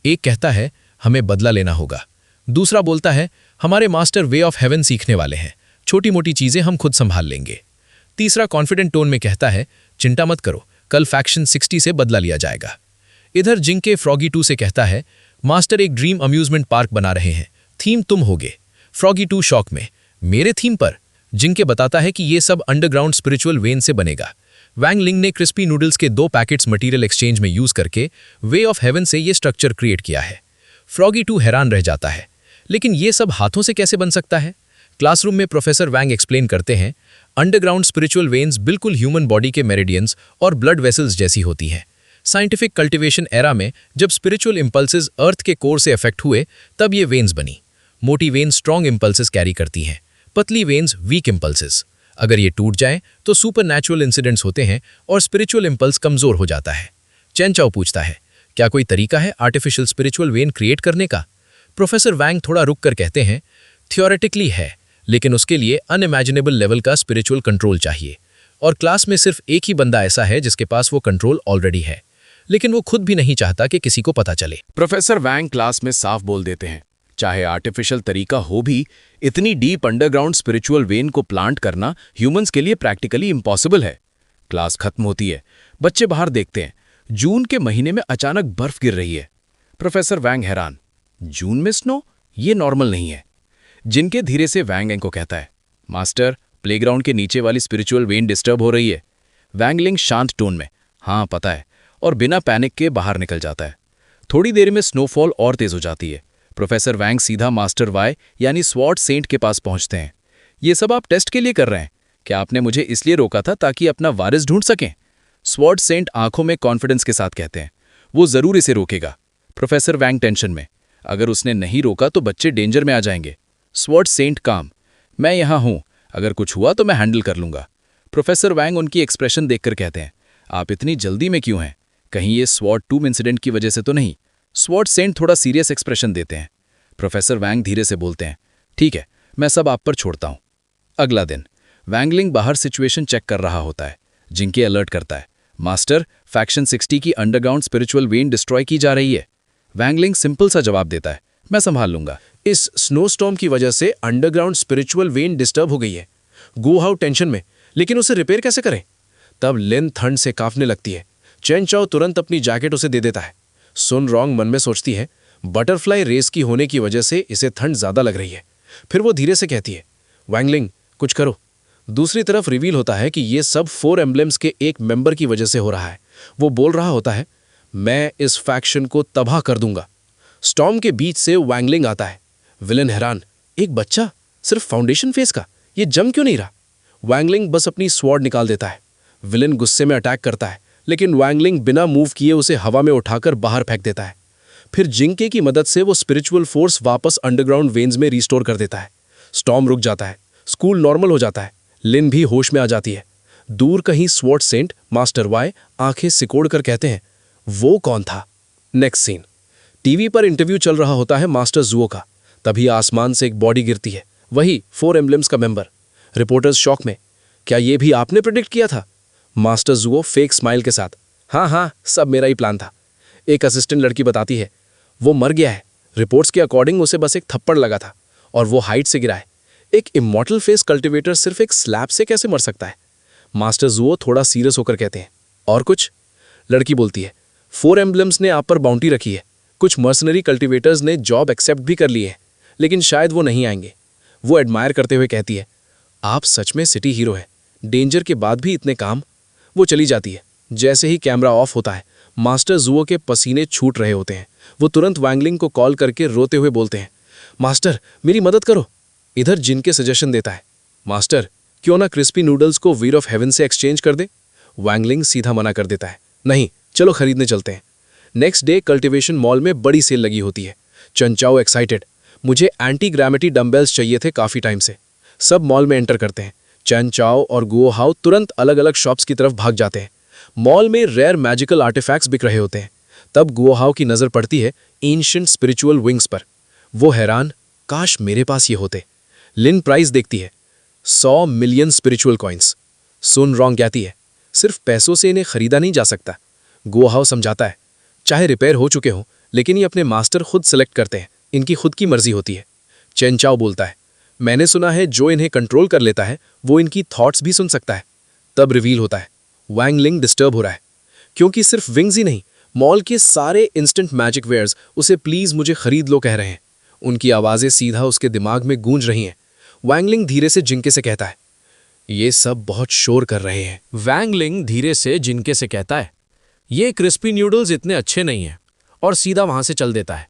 एक कहता है, हमें बदला लेना होगा। दूसरा बोलता है, हमारे मास्टर वे ऑफ हेवन सीखने वाले हैं, छोटी मोटी चीज़ें हम खुद संभाल लेंगे। तीसरा कॉन्फिडेंट टोन में कहता है, चिंता मत करो, कल फैक्शन 60 से बदला लिया जाएगा। इधर जिंके फ्रॉगी 2 से कहता है, मास्टर एक ड्रीम अम्यूजमेंट पार्क बना रहे हैं, थीम तुम होगे। फ्रॉगी 2 शॉक में, मेरे थीम पर? जिंके बताता है कि ये सब अंडरग्राउंड स्पिरिचुअल वेन से बनेगा। वैंग लिंग ने क्रिस्पी नूडल्स के 2 पैकेट्स मटेरियल एक्सचेंज में यूज करके वे ऑफ हेवन से ये स्ट्रक्चर क्रिएट किया है। फ्रॉगी 2 हैरान रह जाता है, लेकिन ये सब हाथों से कैसे बन सकता है? क्लासरूम में प्रोफेसर वैंग एक्सप्लेन करते हैं, अंडरग्राउंड स्पिरिचुअल वेन्स बिल्कुल ह्यूमन बॉडी के मेरिडियंस और ब्लड वेसल्स जैसी होती हैं। साइंटिफिक कल्टिवेशन एरा में जब स्पिरिचुअल इंपल्सेस अर्थ के कोर से अफेक्ट हुए, तब ये वेन्स बनी। मोटी वेन्स स्ट्रॉन्ग इंपल्सेस कैरी करती हैं, पतली वेन्स वीक इंपल्सेस। अगर ये टूट जाएं तो सुपरनैचुरल इंसिडेंट्स होते हैं और स्पिरिचुअल इंपल्स कमजोर हो जाता है। चैन चाओ पूछता है, क्या कोई तरीका है आर्टिफिशियल स्पिरिचुअल वेन क्रिएट करने का? प्रोफेसर वैंग थोड़ा रुक कर कहते हैं, थियोरेटिकली है, लेकिन उसके लिए अनइमेजिनेबल लेवल का स्पिरिचुअल कंट्रोल चाहिए, और क्लास में सिर्फ एक ही बंदा ऐसा है जिसके पास वो कंट्रोल ऑलरेडी है, लेकिन वो खुद भी नहीं चाहता कि किसी को पता चले। प्रोफेसर वैंग क्लास में साफ बोल देते हैं, चाहे आर्टिफिशियल तरीका हो भी, इतनी डीप अंडरग्राउंड स्पिरिचुअल वेन को प्लांट करना ह्यूमंस के लिए प्रैक्टिकली इम्पॉसिबल है। क्लास खत्म होती है, बच्चे बाहर देखते हैं, जून के महीने में अचानक बर्फ गिर रही है। प्रोफेसर वैंग हैरान, जून में स्नो? ये नॉर्मल नहीं है। जिनके धीरे से वैंग लिंग को कहता है, मास्टर, प्लेग्राउंड के नीचे वाली स्पिरिचुअल वेन डिस्टर्ब हो रही है। वैंग लिंग शांत टोन में, हाँ पता है, और बिना पैनिक के बाहर निकल जाता है। थोड़ी देर में स्नोफॉल और तेज हो जाती है। प्रोफेसर वैंग सीधा मास्टर वाई यानी स्वॉर्ड सेंट के पास पहुंचते हैं। ये सब आप टेस्ट के लिए कर रहे हैं? क्या आपने मुझे इसलिए रोका था ताकि अपना वारिस ढूंढ सकें? स्वॉर्ड सेंट आंखों में कॉन्फिडेंस के साथ कहते हैं, वो जरूर इसे रोकेगा। प्रोफेसर वैंग टेंशन में, अगर उसने नहीं रोका तो बच्चे डेंजर में आ जाएंगे। स्वॉर्ड सेंट काम, मैं यहां हूं, अगर कुछ हुआ तो मैं हैंडल कर लूंगा। प्रोफेसर वैंग उनकी एक्सप्रेशन देखकर कहते हैं, आप इतनी जल्दी में क्यों हैं? कहीं ये स्वॉर्ड 2 इंसिडेंट की वजह से तो नहीं? स्वॉर्ड सेंट थोड़ा सीरियस एक्सप्रेशन देते हैं। प्रोफेसर वैंग धीरे से बोलते हैं, ठीक है, मैं सब आप पर छोड़ता हूं। अगला दिन वैंग लिंग बाहर सिचुएशन चेक कर रहा होता है। जिनके अलर्ट करता है, मास्टर, फैक्शन 60 की अंडरग्राउंड स्पिरिचुअल वेन डिस्ट्रॉय की जा रही है। वैंग लिंग सिंपल सा जवाब देता है, मैं संभाल लूंगा। इस स्नोस्टॉर्म की वजह से अंडरग्राउंड स्पिरिचुअल वेन डिस्टर्ब हो गई है। गो हाउ टेंशन में, लेकिन उसे रिपेयर कैसे करें? तब लिन ठंड से कांपने लगती है। चैन चाओ तुरंत अपनी जैकेट उसे दे देता है। सुन रोंग मन में सोचती है, बटरफ्लाई रेस की होने की वजह से इसे ठंड ज्यादा लग रही है। फिर वो धीरे से कहती है, वैंग लिंग, कुछ करो। दूसरी तरफ रिवील होता है कि ये सब 4 एम्बलम्स के एक मेंबर की वजह से हो रहा है। वो बोल रहा होता है, मैं इस फैक्शन को तबाह कर दूंगा। स्टॉर्म के बीच से वैंग लिंग आता है। विलन हैरान, एक बच्चा, सिर्फ फाउंडेशन फेस का, ये जम क्यों नहीं रहा? वैंग लिंग बस अपनी स्वॉर्ड निकाल देता है। विलन गुस्से में अटैक करता है, लेकिन वैंग लिंग बिना मूव किए उसे हवा में उठाकर बाहर फेंक देता है। फिर जिंके की मदद से वो स्पिरिचुअल फोर्स वापस अंडरग्राउंड वेन्स में रिस्टोर कर देता है। स्टॉर्म रुक जाता है, स्कूल नॉर्मल हो जाता है। लिन भी होश में आ जाती है। दूर कहीं स्वॉर्ड सेंट, मास्टर वाई आंखें सिकोड़ कर कहते हैं, वो कौन था? नेक्स्ट सीन, टीवी पर इंटरव्यू चल रहा होता है मास्टर जुओ का। तभी आसमान से एक बॉडी गिरती है, वही 4 एम्बलम्स का मेंबर। रिपोर्टर्स शॉक में, क्या ये भी आपने प्रेडिक्ट किया था? मास्टर जुओ फेक स्माइल के साथ, हाँ हाँ, सब मेरा ही प्लान था। एक असिस्टेंट लड़की बताती है, वो मर गया है, रिपोर्ट्स के अकॉर्डिंग उसे बस एक थप्पड़ लगा था और वो हाइट से गिरा है। एक इमॉर्टल फेस कल्टिवेटर सिर्फ एक स्लैब से कैसे मर सकता है? मास्टर जुओ थोड़ा सीरियस होकर कहते हैं, और कुछ? लड़की बोलती है, 4 एम्बलम्स ने आप पर बाउंटी रखी है। कुछ मर्सनरी कल्टिवेटर्स ने जॉब एक्सेप्ट भी कर ली है, लेकिन शायद वो नहीं आएंगे। वो एडमायर करते हुए कहती है, आप सच में सिटी हीरो है, डेंजर के बाद भी इतने काम। वो चली जाती है। जैसे ही कैमरा ऑफ होता है, मास्टर जुओ के पसीने छूट रहे होते हैं। वो तुरंत वैंगलिंग को कॉल करके रोते हुए बोलते हैं, मास्टर मेरी मदद करो। इधर जिनके सजेशन देता है, मास्टर क्यों ना क्रिस्पी नूडल्स को वीर ऑफ हेवन से एक्सचेंज कर दे। वैंगलिंग सीधा मना कर देता है, नहीं चलो खरीदने चलते हैं। नेक्स्ट डे कल्टिवेशन मॉल में बड़ी सेल लगी होती है। चंचाओ एक्साइटेड, मुझे एंटी ग्रेविटी डंबेल्स चाहिए थे काफ़ी टाइम से। सब मॉल में एंटर करते हैं। चंचाओ और गुओ हाउ तुरंत अलग अलग शॉप्स की तरफ भाग जाते हैं। मॉल में रेयर मैजिकल आर्टिफैक्ट्स बिक रहे होते हैं। तब गुओ हाउ की नज़र पड़ती है एंशिएंट स्पिरिचुअल विंग्स पर। वो हैरान, काश मेरे पास ये होते। लिन प्राइस देखती है, 100 मिलियन स्पिरिचुअल कॉइन्स। सुन रॉन्ग कहती है, सिर्फ पैसों से इन्हें खरीदा नहीं जा सकता। गुओ हाउ समझाता है, चाहे रिपेयर हो चुके हों, लेकिन ये अपने मास्टर खुद सेलेक्ट करते हैं, इनकी खुद की मर्जी होती है। चेनचाओ बोलता है, मैंने सुना है जो इन्हें कंट्रोल कर लेता है वो इनकी थॉट्स भी सुन सकता है। तब रिवील होता है, वैंगलिंग डिस्टर्ब हो रहा है, क्योंकि सिर्फ विंग्स ही नहीं, मॉल के सारे इंस्टेंट मैजिक वेयर्स उसे प्लीज मुझे खरीद लो कह रहे हैं। उनकी आवाज़ें सीधा उसके दिमाग में गूंज रही हैं। वैंगलिंग धीरे से जिंके से कहता है, ये सब बहुत शोर कर रहे हैं। वैंगलिंग धीरे से जिनके से कहता है, ये क्रिस्पी न्यूडल्स इतने अच्छे नहीं हैं, और सीधा वहां से चल देता है।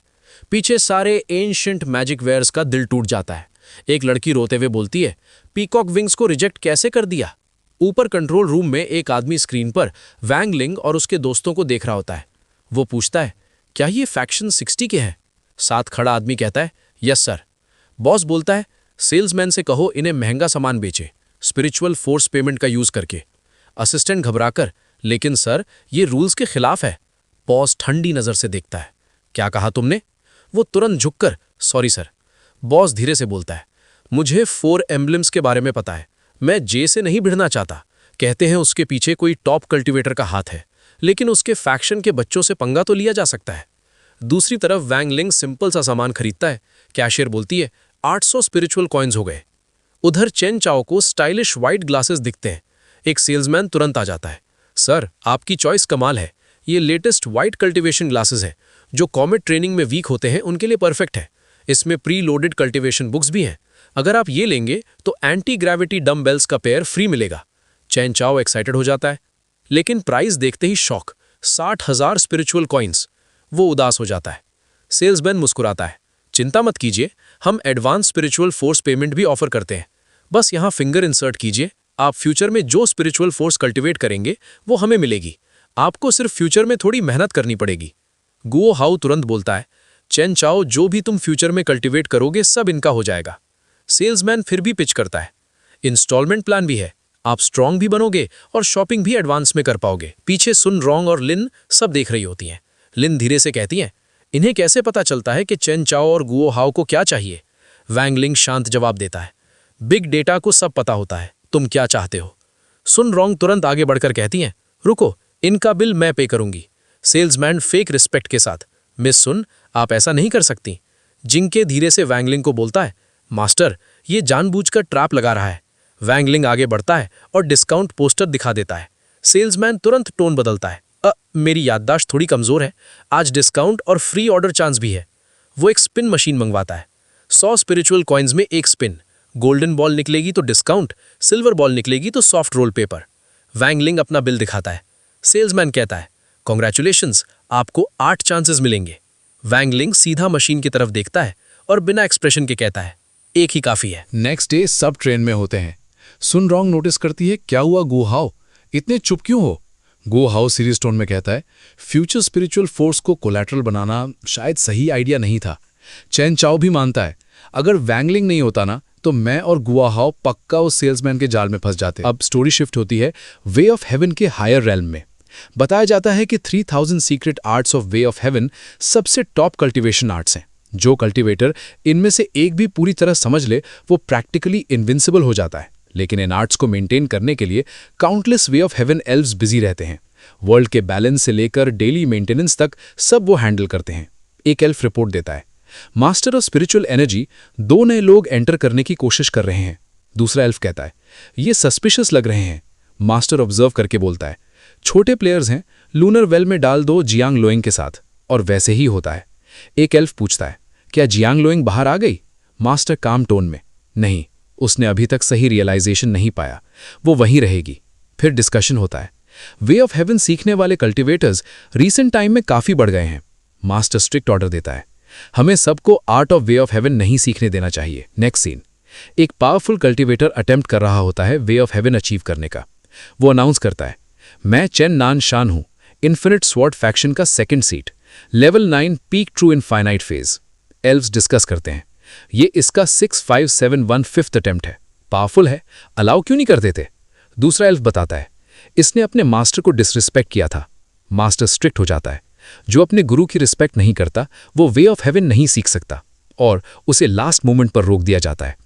पीछे सारे एंशिएंट मैजिक वेयर्स का दिल टूट जाता है। एक लड़की रोते हुए बोलती है, पीकॉक विंग्स को रिजेक्ट कैसे कर दिया। ऊपर कंट्रोल रूम में एक आदमी स्क्रीन पर वैंगलिंग और उसके दोस्तों को देख रहा होता है। वो पूछता है, क्या ये फैक्शन 60 के हैं? साथ खड़ा आदमी कहता है, यस सर। बॉस बोलता है, सेल्समैन से कहो इन्हें महंगा सामान बेचे, स्पिरिचुअल फोर्स पेमेंट का यूज करके। असिस्टेंट घबराकर, लेकिन सर ये रूल्स के खिलाफ है। बॉस ठंडी नजर से देखता है, क्या कहा तुमने? वो तुरंत झुककर, सॉरी सर। बॉस धीरे से बोलता है, मुझे 4 एम्बलम्स के बारे में पता है, मैं जे से नहीं भिड़ना चाहता। कहते हैं उसके पीछे कोई टॉप कल्टिवेटर का हाथ है, लेकिन उसके फैक्शन के बच्चों से पंगा तो लिया जा सकता है। दूसरी तरफ वैंगलिंग सिंपल सा सामान खरीदता है। कैशियर बोलती है, 800 स्पिरिचुअल कॉइन्स हो गए। उधर चेन चाओ को स्टाइलिश व्हाइट ग्लासेस दिखते हैं। एक सेल्समैन तुरंत आ जाता है, सर आपकी चॉइस कमाल है, ये लेटेस्ट व्हाइट कल्टिवेशन ग्लासेस है, जो कॉमेट ट्रेनिंग में वीक होते हैं उनके लिए परफेक्ट है। इसमें प्री लोडेड कल्टिवेशन बुक्स भी हैं। अगर आप ये लेंगे तो एंटी ग्रेविटी डम्बेल्स का पेयर फ्री मिलेगा। चैन चाओ एक्साइटेड हो जाता है, लेकिन प्राइस देखते ही शॉक, 60,000 स्पिरिचुअल कॉइन्स। वो उदास हो जाता है। सेल्समैन मुस्कुराता है, चिंता मत कीजिए, हम एडवांस स्पिरिचुअल फोर्स पेमेंट भी ऑफर करते हैं। बस यहाँ फिंगर इंसर्ट कीजिए, आप फ्यूचर में जो स्पिरिचुअल फोर्स कल्टिवेट करेंगे वो हमें मिलेगी। आपको सिर्फ फ्यूचर में थोड़ी मेहनत करनी पड़ेगी। गुओ हाउ तुरंत बोलता है, चेन चाओ जो भी तुम फ्यूचर में कल्टिवेट करोगे सब इनका हो जाएगा। सेल्समैन फिर भी पिच करता है, इंस्टॉलमेंट प्लान भी है, आप स्ट्रांग भी बनोगे और शॉपिंग भी एडवांस में कर पाओगे। पीछे सुन रॉन्ग और लिन सब देख रही होती हैं। लिन धीरे से कहती हैं, इन्हें कैसे पता चलता है कि चेन चाओ और गुओ हाउ को क्या चाहिए? वैंगलिंग शांत जवाब देता है, बिग डेटा को सब पता होता है, तुम क्या चाहते हो? सुन रॉन्ग तुरंत आगे बढ़कर कहती हैं, रुको, इनका बिल मैं पे करूंगी। सेल्समैन फेक रिस्पेक्ट के साथ, मिस सुन, आप ऐसा नहीं कर सकती। जिंके धीरे से वैंगलिंग को बोलता है, मास्टर ये जानबूझकर ट्रैप लगा रहा है। वैंगलिंग आगे बढ़ता है और डिस्काउंट पोस्टर दिखा देता है। सेल्समैन तुरंत टोन बदलता है, मेरी याददाश्त थोड़ी कमजोर है, आज डिस्काउंट और फ्री ऑर्डर चांस भी है। वो एक स्पिन मशीन मंगवाता है। 100 स्पिरिचुअल कॉइन्स में एक स्पिन, गोल्डन बॉल निकलेगी तो डिस्काउंट, सिल्वर बॉल निकलेगी तो सॉफ्ट रोल पेपर। वैंगलिंग अपना बिल दिखाता है। सेल्समैन कहता है, कॉन्ग्रेचुलेशंस, आपको 8 चांसेस मिलेंगे। वैंगलिंग सीधा मशीन की तरफ देखता है और बिना एक्सप्रेशन के कहता है, एक ही काफी है। नेक्स्ट डे सब ट्रेन में होते हैं। सुन रॉन्ग नोटिस करती है, क्या हुआ गुओ हाउ, इतने चुप क्यों हो? गुओ हाउ सीरियस टोन में कहता है, फ्यूचर स्पिरिचुअल फोर्स को कोलैटरल बनाना शायद सही आइडिया नहीं था। चैन चाओ भी मानता है, अगर वैंगलिंग नहीं होता ना तो मैं और गुओ हाउ पक्का उस सेल्समैन के जाल में फंस जाते। अब स्टोरी शिफ्ट होती है वे ऑफ हेवन के हायर रेल्म में। बताया जाता है कि 3000 secret arts of way of haven सबसे टॉप कल्टीवेशन आर्ट्स हैं। जो कल्टीवेटर इनमें से एक भी पूरी तरह समझ ले वो प्रैक्टिकली इनविंसिबल हो जाता है। लेकिन इन आर्ट्स को मेंटेन करने के लिए countless way of haven elves busy रहते हैं। वर्ल्ड के बैलेंस से लेकर डेली मेंटेनेंस तक सब वो हैंडल करते हैं। एक एल्फ रिपोर्ट देता है, मास्टर और स्पिरिचुअल एनर्जी, दो नए लोग एंटर करने की कोशिश कर रहे हैं। दूसरा एल्फ कहता है, ये सस्पिशियस लग रहे हैं। मास्टर ऑब्जर्व करके बोलता है, छोटे प्लेयर्स हैं, लूनर वेल में डाल दो जियांग लोइंग के साथ। और वैसे ही होता है। एक एल्फ पूछता है, क्या जियांग लोइंग बाहर आ गई? मास्टर काम टोन में, नहीं, उसने अभी तक सही रियलाइजेशन नहीं पाया, वो वहीं रहेगी। फिर डिस्कशन होता है। वे ऑफ हेवन सीखने वाले कल्टिवेटर्स रीसेंट टाइम में काफ़ी बढ़ गए हैं। मास्टर स्ट्रिक्ट ऑर्डर देता है, हमें सबको art of way of haven नहीं सीखने देना चाहिए। नेक्स्ट सीन, एक पावरफुल कल्टिवेटर अटेम्प्ट कर रहा होता है वे ऑफ हेवन अचीव करने का। वो अनाउंस करता है, मैं चेन नान शान हूं, इन्फिनिट स्वॉर्ड फैक्शन का second seat, level 9 peak true infinite phase. Elves discuss करते हैं, ये इसका 6571 फिफ्थ अटेम्प्ट है, पावरफुल है, अलाउ क्यों नहीं कर देते? दूसरा एल्फ बताता है, इसने अपने मास्टर को डिसरिस्पेक्ट किया था। मास्टर स्ट्रिक्ट हो जाता है, जो अपने गुरु की रिस्पेक्ट नहीं करता वो वे ऑफ हेवन नहीं सीख सकता, और उसे लास्ट मोमेंट पर रोक दिया जाता है।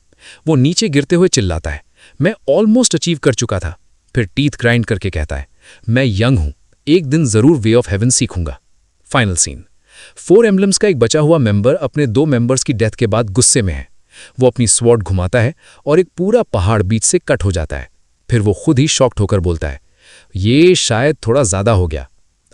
वो नीचे गिरते हुए चिल्लाता है, मैं ऑलमोस्ट अचीव कर चुका था। फिर टीथ ग्राइंड करके कहता है, मैं यंग हूं, एक दिन जरूर वे ऑफ हेवन सीखूंगा। फाइनल सीन, 4 एम्बलम्स का एक बचा हुआ मेंबर अपने 2 मेंबर्स की डेथ के बाद गुस्से में है। वो अपनी स्वॉर्ड घुमाता है और एक पूरा पहाड़ बीच से कट हो जाता है। फिर वो खुद ही शॉक्ड होकर बोलता है, ये शायद थोड़ा ज्यादा हो गया।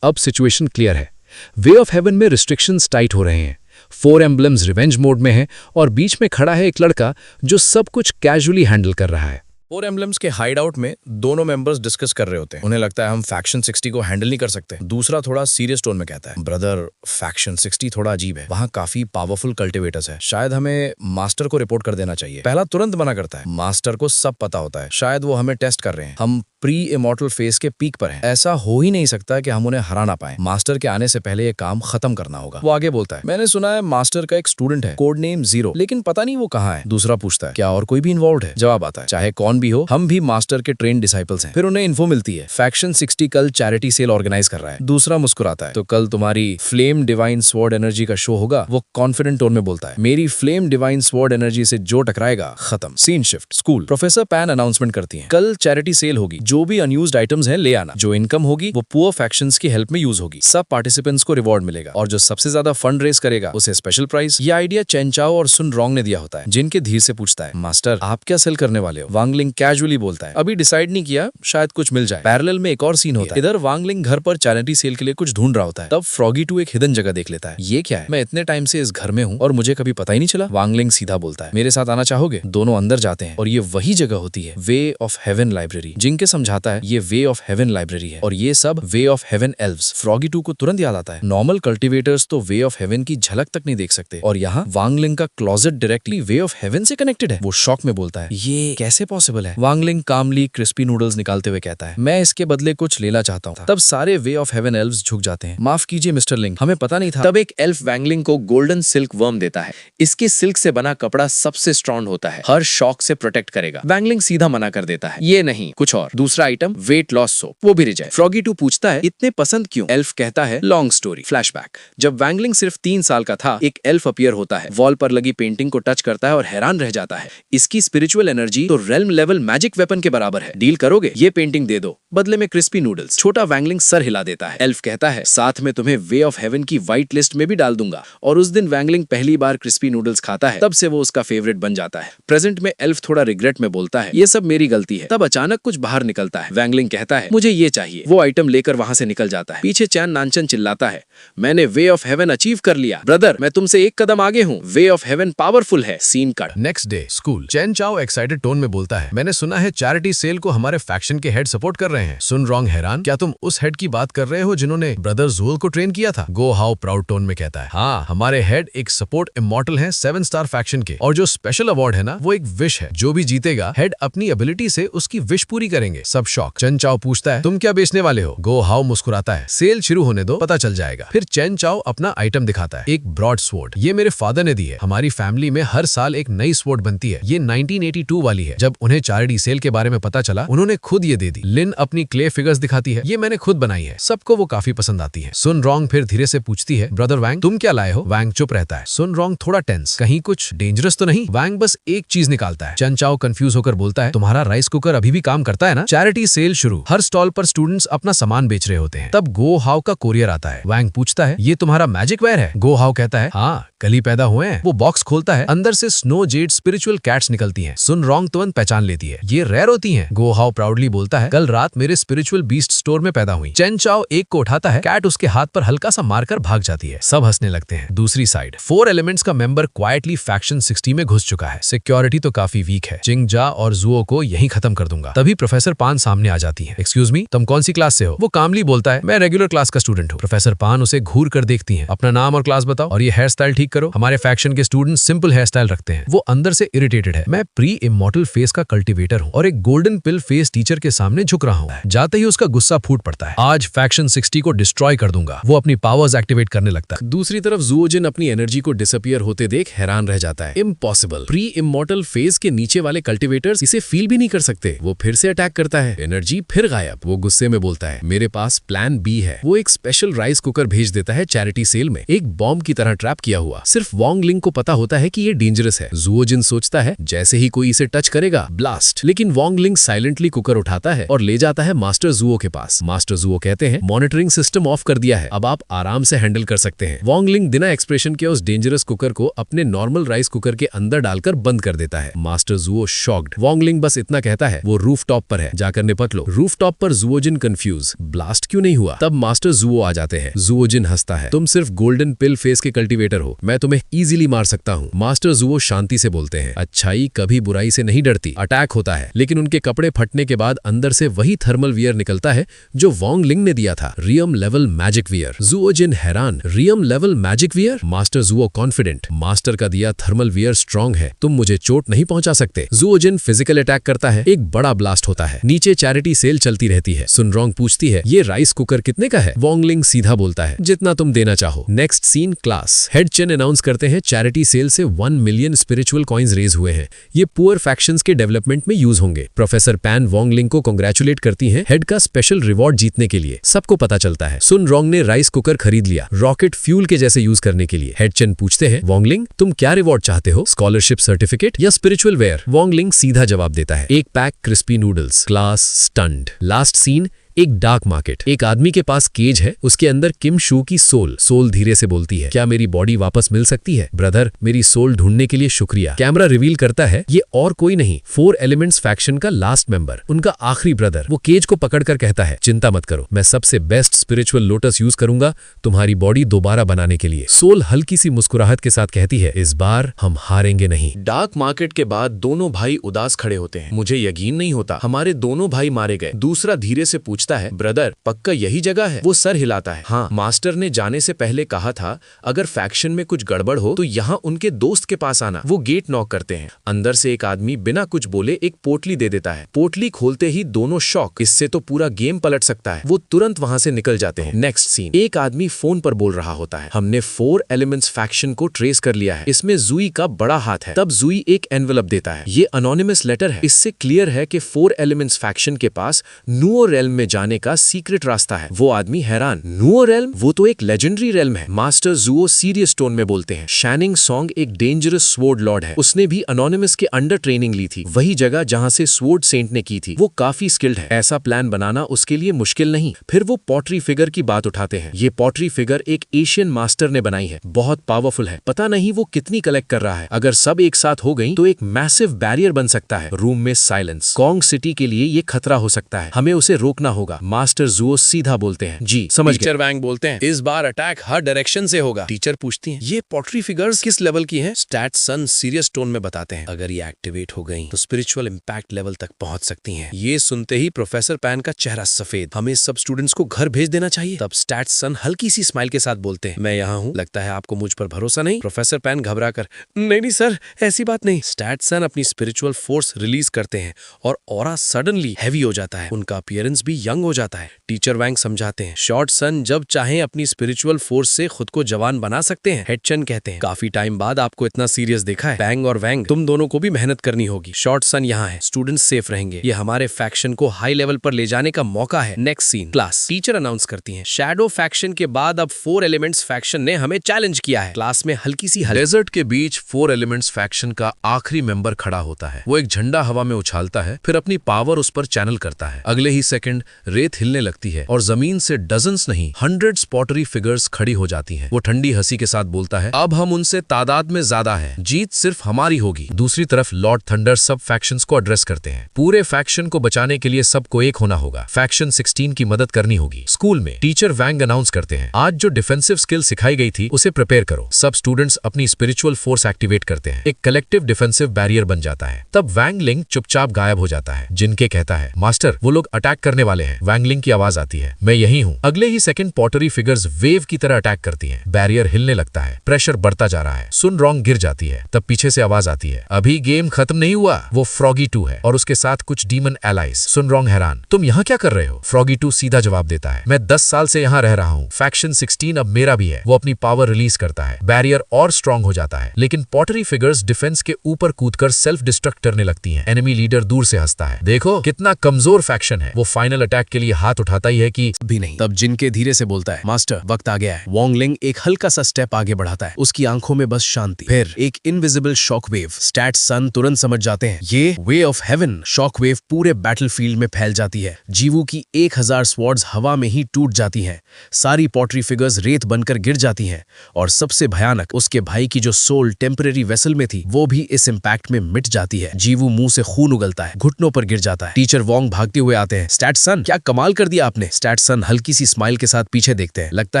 अब सिचुएशन क्लियर है, वे ऑफ हेवन में रिस्ट्रिक्शंस टाइट हो रहे हैं। 4 एम्बलम्स रिवेंज मोड में हैं और बीच में खड़ा है एक लड़का जो सब कुछ कैजुअली हैंडल कर रहा है। 4 एम्बलम्स के हाइड आउट में दोनों मेंबर्स डिस्कस कर रहे होते हैं। उन्हें लगता है हम फैक्शन 60 को हैंडल नहीं कर सकते। दूसरा थोड़ा सीरियस टोन में कहता है, ब्रदर फैक्शन 60 थोड़ा अजीब है, वहां काफी पावरफुल कल्टिवेटर्स है, शायद हमें मास्टर को रिपोर्ट कर देना चाहिए। पहला तुरंत मना करता है, मास्टर को सब पता होता है, शायद वो हमें टेस्ट कर रहे हैं, हम प्री इमॉर्टल फेज के पीक पर हैं, ऐसा हो ही नहीं सकता कि हम उन्हें हरा ना पाएं। मास्टर के आने से पहले ये काम खत्म करना होगा। वो आगे बोलता है, मैंने सुना है मास्टर का एक स्टूडेंट है, कोड नेम 0, लेकिन पता नहीं वो कहाँ है। दूसरा पूछता है, क्या और कोई भी इन्वॉल्व है? जवाब आता है, चाहे कौन भी हो, हम भी मास्टर के ट्रेन डिसाइपल्स हैं। फिर उन्हें इन्फो मिलती है, फैक्शन 60 कल चैरिटी सेल ऑर्गेनाइज कर रहा है। दूसरा मुस्कुराता है, तो कल तुम्हारी फ्लेम डिवाइन स्वॉर्ड एनर्जी का शो होगा। वो कॉन्फिडेंट टोन में बोलता है, मेरी फ्लेम डिवाइन स्वॉर्ड एनर्जी से जो टकराएगा खत्म। Scene shift, school. Professor Pan announcement करती है, कल चैरिटी सेल होगी, जो भी अनयूज्ड आइटम्स हैं ले आना, जो इनकम होगी वो पुअर फैक्शंस की हेल्प में यूज होगी। सब पार्टिसिपेंट्स को रिवॉर्ड मिलेगा और जो सबसे ज्यादा फंड रेज करेगा उसे स्पेशल प्राइज। ये आइडिया चेन चाओ और सुन रोंग ने दिया होता है, जिनके धीर से पूछता है, मास्टर आप क्या सेल करने वाले हो? वांगलिंग कैजुअली बोलता है, अभी डिसाइड नहीं किया, शायद कुछ मिल जाए। पैरेलल में एक और सीन होता है, इधर वांगलिंग घर पर चैरिटी सेल के लिए कुछ ढूंढ रहा होता है। तब फ्रॉगी 2 एक हिडन जगह देख लेता है। ये क्या है? मैं इतने टाइम से इस घर में हूँ और मुझे कभी पता ही नहीं चला। वांगलिंग सीधा बोलता है, मेरे साथ आना चाहोगे? दोनों अंदर जाते हैं और ये वही जगह होती है, वे ऑफ हेवन लाइब्रेरी। जिनके समझाता है ये वे ऑफ हेवन लाइब्रेरी है और ये सब वे ऑफ हेवन एल्व्स। फ्रॉगी 2 को तुरंत याद आता है, नॉर्मल कल्टिवेटर्स तो वे ऑफ हेवन की झलक तक नहीं देख सकते और यहाँ वांगलिंग का closet directly way of haven से कनेक्टेड है। वो शॉक में बोलता है, ये कैसे पॉसिबल है? वांगलिंग कामली क्रिस्पी नूडल्स निकालते हुए कहता है, मैं इसके बदले कुछ लेना चाहता हूँ। तब सारे वे ऑफ हेवन एल्व्स झुक जाते हैं। माफ कीजिए मिस्टर लिंग, हमें पता नहीं था। तब एक एल्फ वैंगलिंग को गोल्डन सिल्क वर्म देता है। इसके सिल्क से बना कपड़ा सबसे स्ट्रॉन्ग होता है, हर शॉक से प्रोटेक्ट करेगा। वैंगलिंग सीधा मना कर देता है, ये नहीं, कुछ और। दूसरा आइटम वेट लॉस सोप, वो भी रिजेक्ट। फ्रॉगी 2 पूछता है, इतने पसंद क्यों? एल्फ कहता है, लॉन्ग स्टोरी। फ्लैशबैक, जब वैंगलिंग सिर्फ 3 साल का था, एक एल्फ अपीयर होता है, वॉल पर लगी पेंटिंग को टच करता है और हैरान रह जाता है। इसकी स्पिरिचुअल एनर्जी तो रेल्म लेवल मैजिक वेपन के बराबर है। डील करोगे? ये पेंटिंग दे दो, बदले में क्रिस्पी नूडल्स। छोटा वैंगलिंग सर हिला देता है। एल्फ कहता है, साथ में तुम्हें वे ऑफ हेवन की व्हाइट लिस्ट में भी डाल दूंगा। और उस दिन वैंगलिंग पहली बार क्रिस्पी नूडल्स खाता है, तब से वो उसका फेवरेट बन जाता है। प्रेजेंट में एल्फ थोड़ा रिग्रेट में बोलता है, ये सब मेरी गलती है। तब अचानक कुछ बाहर निकलता है। वैंगलिंग कहता है, मुझे ये चाहिए। वो आइटम लेकर वहां से निकल जाता है। पीछे चैन नानचन चिल्लाता है, मैंने वे ऑफ हेवन अचीव कर लिया। ब्रदर, मैं तुमसे एक कदम आगे हूँ, वे ऑफ हेवन पावरफुल है। Scene cut. Next day school. Chen Chao excited tone में बोलता है, मैंने सुना है चैरिटी सेल को हमारे फैक्शन के हेड सपोर्ट कर रहे हैं। सुन रोंग हैरान, क्या तुम उस हेड की बात कर रहे हो जिन्होंने ब्रदर ज़ोल को ट्रेन किया था? गो हाउ प्राउड टोन में कहता है, हाँ, हमारे हेड एक सपोर्ट इमॉर्टल हैं 7 स्टार फैक्शन के, और जो स्पेशल अवार्ड है ना, वो एक विश है। जो भी जीतेगा हेड अपनी एबिलिटी से उसकी विश पूरी करेंगे। सब शॉक। चेन चाओ पूछता है, तुम क्या बेचने वाले हो? गो हाउ मुस्कुराता है, सेल शुरू होने दो, पता चल जाएगा। फिर चेन चाओ अपना आइटम दिखाता है, एक ब्रॉड स्वॉर्ड। ये मेरे फादर ने दी है, हमारी फैमिली में हर साल एक नई स्वॉर्ड बनती है। ये 1982 वाली है। जब उन्हें चैरिटी सेल के बारे में पता चला, उन्होंने खुद ये दे दी। लिन अपनी क्ले फिगर्स दिखाती है, ये मैंने खुद बनाई है। सबको वो काफी पसंद आती है। सुन रोंग फिर धीरे से पूछती है, ब्रदर वैंग तुम क्या लाए हो? वैंग चुप रहता है। सुन रोंग थोड़ा टेंस, कहीं कुछ डेंजरस तो नहीं? वैंग बस एक चीज निकालता है। चेन चाओ कंफ्यूज होकर बोलता है, तुम्हारा राइस कुकर अभी भी काम करता है ना? चैरिटी सेल शुरू। हर स्टॉल पर स्टूडेंट्स अपना सामान बेच रहे होते हैं। तब गो हाउ का कोरियर आता है। वैंग पूछता है, ये तुम्हारा मैजिक वेयर है? गो हाउ कहता है, हाँ, कल ही पैदा हुए हैं। वो बॉक्स खोलता है, अंदर से स्नो जेड स्पिरिचुअल कैट्स निकलती हैं। सुन रॉन्ग तुरंत पहचान लेती है, ये रेयर होती हैं। गो हाउ प्राउडली बोलता है, कल रात मेरे स्पिरिचुअल बीस्ट स्टोर में पैदा हुई। चेन चाओ एक को उठाता है, कैट उसके हाथ पर हल्का सा मारकर भाग जाती है। सब हंसने लगते हैं। दूसरी साइड 4 एलिमेंट्स का मेंबर क्वाइटली फैक्शन 60 में घुस चुका है। सिक्योरिटी तो काफी वीक है। चिंग जा और जुओ को यहीं खत्म कर दूंगा। तभी प्रोफेसर पान सामने आ जाती है। एक्सक्यूज मी, तुम कौन सी क्लास से हो? वो कामली बोलता है, मैं रेगुलर क्लास का स्टूडेंट हूँ। प्रोफेसर पान उसे घूर कर देखती हैं। अपना नाम और क्लास बताओ और ये हेयर स्टाइल ठीक करो। हमारे फैक्शन के स्टूडेंट सिंपल हेयर स्टाइल रखते हैं। वो अंदर से इरिटेटेड है। मैं प्री इमॉर्टल फेस का कल्टिवेटर हूँ और एक गोल्डन पिल फेस टीचर के सामने झुक रहा हूँ। जाते ही उसका गुस्सा फूट पड़ता है। आज फैक्शन 60 को डिस्ट्रॉय कर दूंगा। वो अपनी पावर्स एक्टिवेट करने लगता है। दूसरी तरफ ज़ुओजिन अपनी एनर्जी को डिसअपियर होते देख हैरान रह जाता है। इम्पॉसिबल, प्री इमॉर्टल फेज के नीचे वाले कल्टिवेटर्स इसे फील भी नहीं कर सकते। वो फिर से अटैक करता है, एनर्जी फिर गायब। वो गुस्से में बोलता है, मेरे पास प्लान बी है। वो एक स्पेशल राइस कुकर भेज देता है चैरिटी सेल में, एक बॉम्ब की तरह ट्रैप किया हुआ। सिर्फ वोंग लिंग को पता होता है कि ये डेंजरस है। ज़ुओजिन सोचता है जैसे ही कोई इसे टच करेगा ब्लास्ट, लेकिन वोंग लिंग साइलेंटली कुकर उठाता है और ले जाता है मास्टर ज़ुओ के पास। मास्टर ज़ुओ कहते हैं, मॉनिटरिंग सिस्टम ऑफ कर दिया है, अब आप आराम से हैंडल कर सकते हैं। वोंग लिंग बिना एक्सप्रेशन के उस डेंजरस कुकर को अपने नॉर्मल राइस कुकर के अंदर डालकर बंद कर देता है। Master ज़ुओ shocked. वोंग लिंग बस इतना कहता है, वो रूफटॉप पर है, जाकर निपट लो। रूफटॉप पर ज़ुओजिन कंफ्यूज, ब्लास्ट क्यों नहीं हुआ? तब मास्टर ज़ुओ आ जाते हैं। ज़ुओजिन हंसता है, तुम सिर्फ गोल्डन पिल फेस के कल्टिवेटर हो, मैं तुम्हें इजीली मार सकता हूँ। मास्टर ज़ुओ शांति से बोलते हैं, अच्छाई कभी बुराई से नहीं डरती। अटैक होता है, लेकिन उनके कपड़े फटने के बाद अंदर से वही थर्मल वियर निकलता है जो वोंग लिंग ने दिया था, realm level magic wear. Zuojin हैरान, realm level magic wear? Master Zuo confident, master का दिया थर्मल वियर स्ट्रॉन्ग है, तुम मुझे चोट नहीं पहुंचा सकते। ज़ुओजिन फिजिकल अटैक करता है, एक बड़ा ब्लास्ट होता है। नीचे चैरिटी सेल चलती रहती है। सुनरोंग पूछती है, ये राइस कुकर कितने का है? वोंग लिंग सीधा बोलता है, जितना तुम देना चाहो। Next scene class. Head Chen announce करते हैं, चैरिटी सेल से 1 मिलियन स्पिरिचुअल कॉइन्स रेज हुए हैं, ये पुअर फैक्शंस के डेवलपमेंट में यूज होंगे। प्रोफेसर पैन वोंग लिंग को कांग्रेचुलेट करती हैं हेड का स्पेशल रिवॉर्ड जीतने के लिए। सबको पता चलता है सुन रोंग ने राइस कुकर खरीद लिया, रॉकेट फ्यूल के जैसे यूज करने के लिए। हेड चेन पूछते हैं, वोंग लिंग तुम क्या रिवॉर्ड चाहते हो, स्कॉलरशिप सर्टिफिकेट या स्पिरिचुअल वेयर? वोंग लिंग सीधा जवाब देता है, एक pack crispy noodles. Class stunned. Last scene, एक डार्क मार्केट। एक आदमी के पास केज है, उसके अंदर किम शू की सोल धीरे से बोलती है, क्या मेरी बॉडी वापस मिल सकती है? ब्रदर, मेरी सोल ढूंढने के लिए शुक्रिया। कैमरा रिवील करता है, ये और कोई नहीं, 4 एलिमेंट्स फैक्शन का लास्ट मेंबर, उनका आखिरी ब्रदर। वो केज को पकड़कर कहता है, चिंता मत करो, मैं सबसे बेस्ट स्पिरिचुअल लोटस यूज करूंगा तुम्हारी बॉडी दोबारा बनाने के लिए। सोल हल्की सी मुस्कुराहट के साथ कहती है, इस बार हम हारेंगे नहीं। डार्क मार्केट के बाद दोनों भाई उदास खड़े होते हैं। मुझे यकीन नहीं होता हमारे दोनों भाई मारे गए। दूसरा धीरे से पूछता है, ब्रदर पक्का यही जगह है? वो सर हिलाता है, हाँ, मास्टर ने जाने से पहले कहा था अगर फैक्शन में कुछ गड़बड़ हो तो यहाँ उनके दोस्त के पास आना। वो गेट नॉक करते हैं, अंदर से एक आदमी बिना कुछ बोले एक पोटली दे देता है। पोटली खोलते ही दोनों शॉक, इससे तो पूरा गेम पलट सकता है। वो तुरंत वहां से निकल जाते हैं। नेक्स्ट सीन, एक आदमी फोन पर बोल रहा होता है, हमने 4 एलिमेंट्स फैक्शन को ट्रेस कर लिया है, इसमें जुई का बड़ा हाथ है। तब जुई एक एनवेलप देता है, ये अनोनिमस लेटर है, इससे क्लियर है कि 4 एलिमेंट्स फैक्शन के पास नुओ रेल्म में जाने का सीक्रेट रास्ता है। वो आदमी हैरान, नुओ रेल्म? वो तो एक लेजेंडरी रेल्म है। मास्टर जुओ सीरियस टोन में बोलते हैं, शैनिंग सॉन्ग एक डेंजरस स्वॉर्ड लॉर्ड है, उसने भी अनोनिमस के अंडर ट्रेनिंग ली थी, वही जगह जहां से स्वॉर्ड सेंट ने की थी। वो काफी स्किल्ड है, ऐसा प्लान बनाना उसके लिए मुश्किल नहीं। फिर वो पॉटरी फिगर की बात उठाते हैं, ये पॉटरी फिगर एक एशियन मास्टर ने बनाई है, बहुत पावरफुल है, पता नहीं वो कितनी कलेक्ट कर रहा है। अगर सब एक साथ हो गई तो एक मैसिव बैरियर बन सकता है। रूम में साइलेंस। कॉन्ग सिटी के लिए ये खतरा हो सकता है, हमें उसे रोकना होगा। मास्टर जुओ सीधा बोलते हैं, जी समझ गए। टीचर वैंग बोलते हैं, इस बार अटैक हर डायरेक्शन से होगा। टीचर पूछती हैं, ये पॉटरी फिगर्स किस लेवल की हैं? स्टैट सन सीरियस टोन में बताते हैं, अगर ये एक्टिवेट हो गई तो स्पिरिचुअल इंपैक्ट लेवल तक पहुंच सकती हैं। ये सुनते ही प्रोफेसर पैन का चेहरा सफेद, हमें सब स्टूडेंट्स को घर भेज देना चाहिए। तब स्टैट सन हल्की सी स्माइल के साथ बोलते हैं, मैं यहाँ हूँ, लगता है आपको मुझ पर भरोसा नहीं? प्रोफेसर पैन घबरा कर, नहीं सर, ऐसी बात नहीं। स्टैट सन अपनी स्पिरिचुअल फोर्स रिलीज करते हैं और ऑरा सडनली हैवी हो जाता है, उनका अपीयरेंस भी यंग हो जाता है। टीचर वैंग समझाते हैं, शॉर्ट सन जब चाहें अपनी स्पिरिचुअल फोर्स से खुद को जवान बना सकते हैं। हेडचन कहते हैं, काफी टाइम बाद आपको इतना सीरियस देखा है। बैंग और वैंग, तुम दोनों को भी मेहनत करनी होगी। शॉर्ट सन यहाँ है, स्टूडेंट्स सेफ रहेंगे, ये हमारे फैक्शन को हाई लेवल पर ले जाने का मौका है। Next scene, class. Teacher announce करती हैं, शैडो फैक्शन के बाद अब 4 एलिमेंट्स फैक्शन ने हमें चैलेंज किया है। क्लास में हल्की सी डेजर्ट के बीच 4 एलिमेंट्स फैक्शन का आखिरी मेंबर खड़ा होता है। वो एक झंडा हवा में उछालता है, फिर अपनी पावर उस पर चैनल करता है। अगले ही सेकंड रेत हिलने लगती है और जमीन से डजन्स नहीं हंड्रेड्स पॉटरी फिगर्स खड़ी हो जाती हैं। वो ठंडी हंसी के साथ बोलता है, अब हम उनसे तादाद में ज्यादा हैं, जीत सिर्फ हमारी होगी। दूसरी तरफ लॉर्ड थंडर सब फैक्शंस को एड्रेस करते हैं। पूरे फैक्शन को बचाने के लिए सबको एक होना होगा, फैक्शन 16 की मदद करनी होगी। स्कूल में टीचर वैंग अनाउंस करते हैं, आज जो डिफेंसिव स्किल सिखाई गई थी उसे प्रिपेयर करो। सब स्टूडेंट्स अपनी स्पिरिचुअल फोर्स एक्टिवेट करते हैं। एक कलेक्टिव डिफेंसिव बैरियर बन जाता है। तब वैंगलिंग चुपचाप गायब हो जाता है। जिनके कहता है, मास्टर वो लोग अटैक करने वाले हैं। वैंगलिंग की आवाज आती है, मैं यही हूँ। अगले ही सेकंड पॉटरी फिगर्स वेव की तरह अटैक करती हैं। बैरियर हिलने लगता है, प्रेशर बढ़ता जा रहा है। सुन रॉन्ग गिर जाती है। तब पीछे से आवाज आती है, अभी गेम खत्म नहीं हुआ। वो फ्रॉगी 2 है और उसके साथ कुछ डीमन एलाइज। सुन रॉन्ग हैरान, तुम यहाँ क्या कर रहे हो? फ्रॉगी 2 सीधा जवाब देता है, मैं 10 साल से यहाँ रह रहा हूँ। फैक्शन 16 अब मेरा भी है। वो अपनी पावर रिलीज करता है। बैरियर और स्ट्रांग हो जाता है, लेकिन पॉटरी फिगर्स डिफेंस के ऊपर कूदकर सेल्फ डिस्ट्रक्ट करने लगती हैं। एनिमी लीडर दूर से हंसता है, देखो कितना कमजोर फैक्शन है। वो फाइनल अटैक के लिए हाथ उठाता ही है कि भी नहीं। तब जिनके धीरे से बोलता है, मास्टर वक्त आ गया है। वॉन्गलिंग एक हल्का सा स्टेप आगे बढ़ाता है। उसकी आंखों में बस शांति। फिर एक इनविजिबल शॉक वेव। स्टैट सन तुरंत समझ जाते हैं, ये वे ऑफ हेवन। शॉक वेव पूरे बैटलफील्ड में फैल जाती है। जीवू की 1000 स्वॉर्ड्स हवा में ही टूट जाती हैं। सारी पॉटरी फिगर्स रेत बनकर गिर जाती हैं और सबसे भयानक, उसके भाई की जो सोल टेम्परेरी वेसल में थी वो भी इस इम्पैक्ट में मिट जाती है। जीवू मुंह से खून उगलता है, घुटनों पर गिर जाता है। टीचर वॉन्ग भागते हुए आते हैं, स्टैट सन क्या कमाल कर दिया आपने। स्टैट सन हल्की सी स्माइल के साथ पीछे देखते हैं, लगता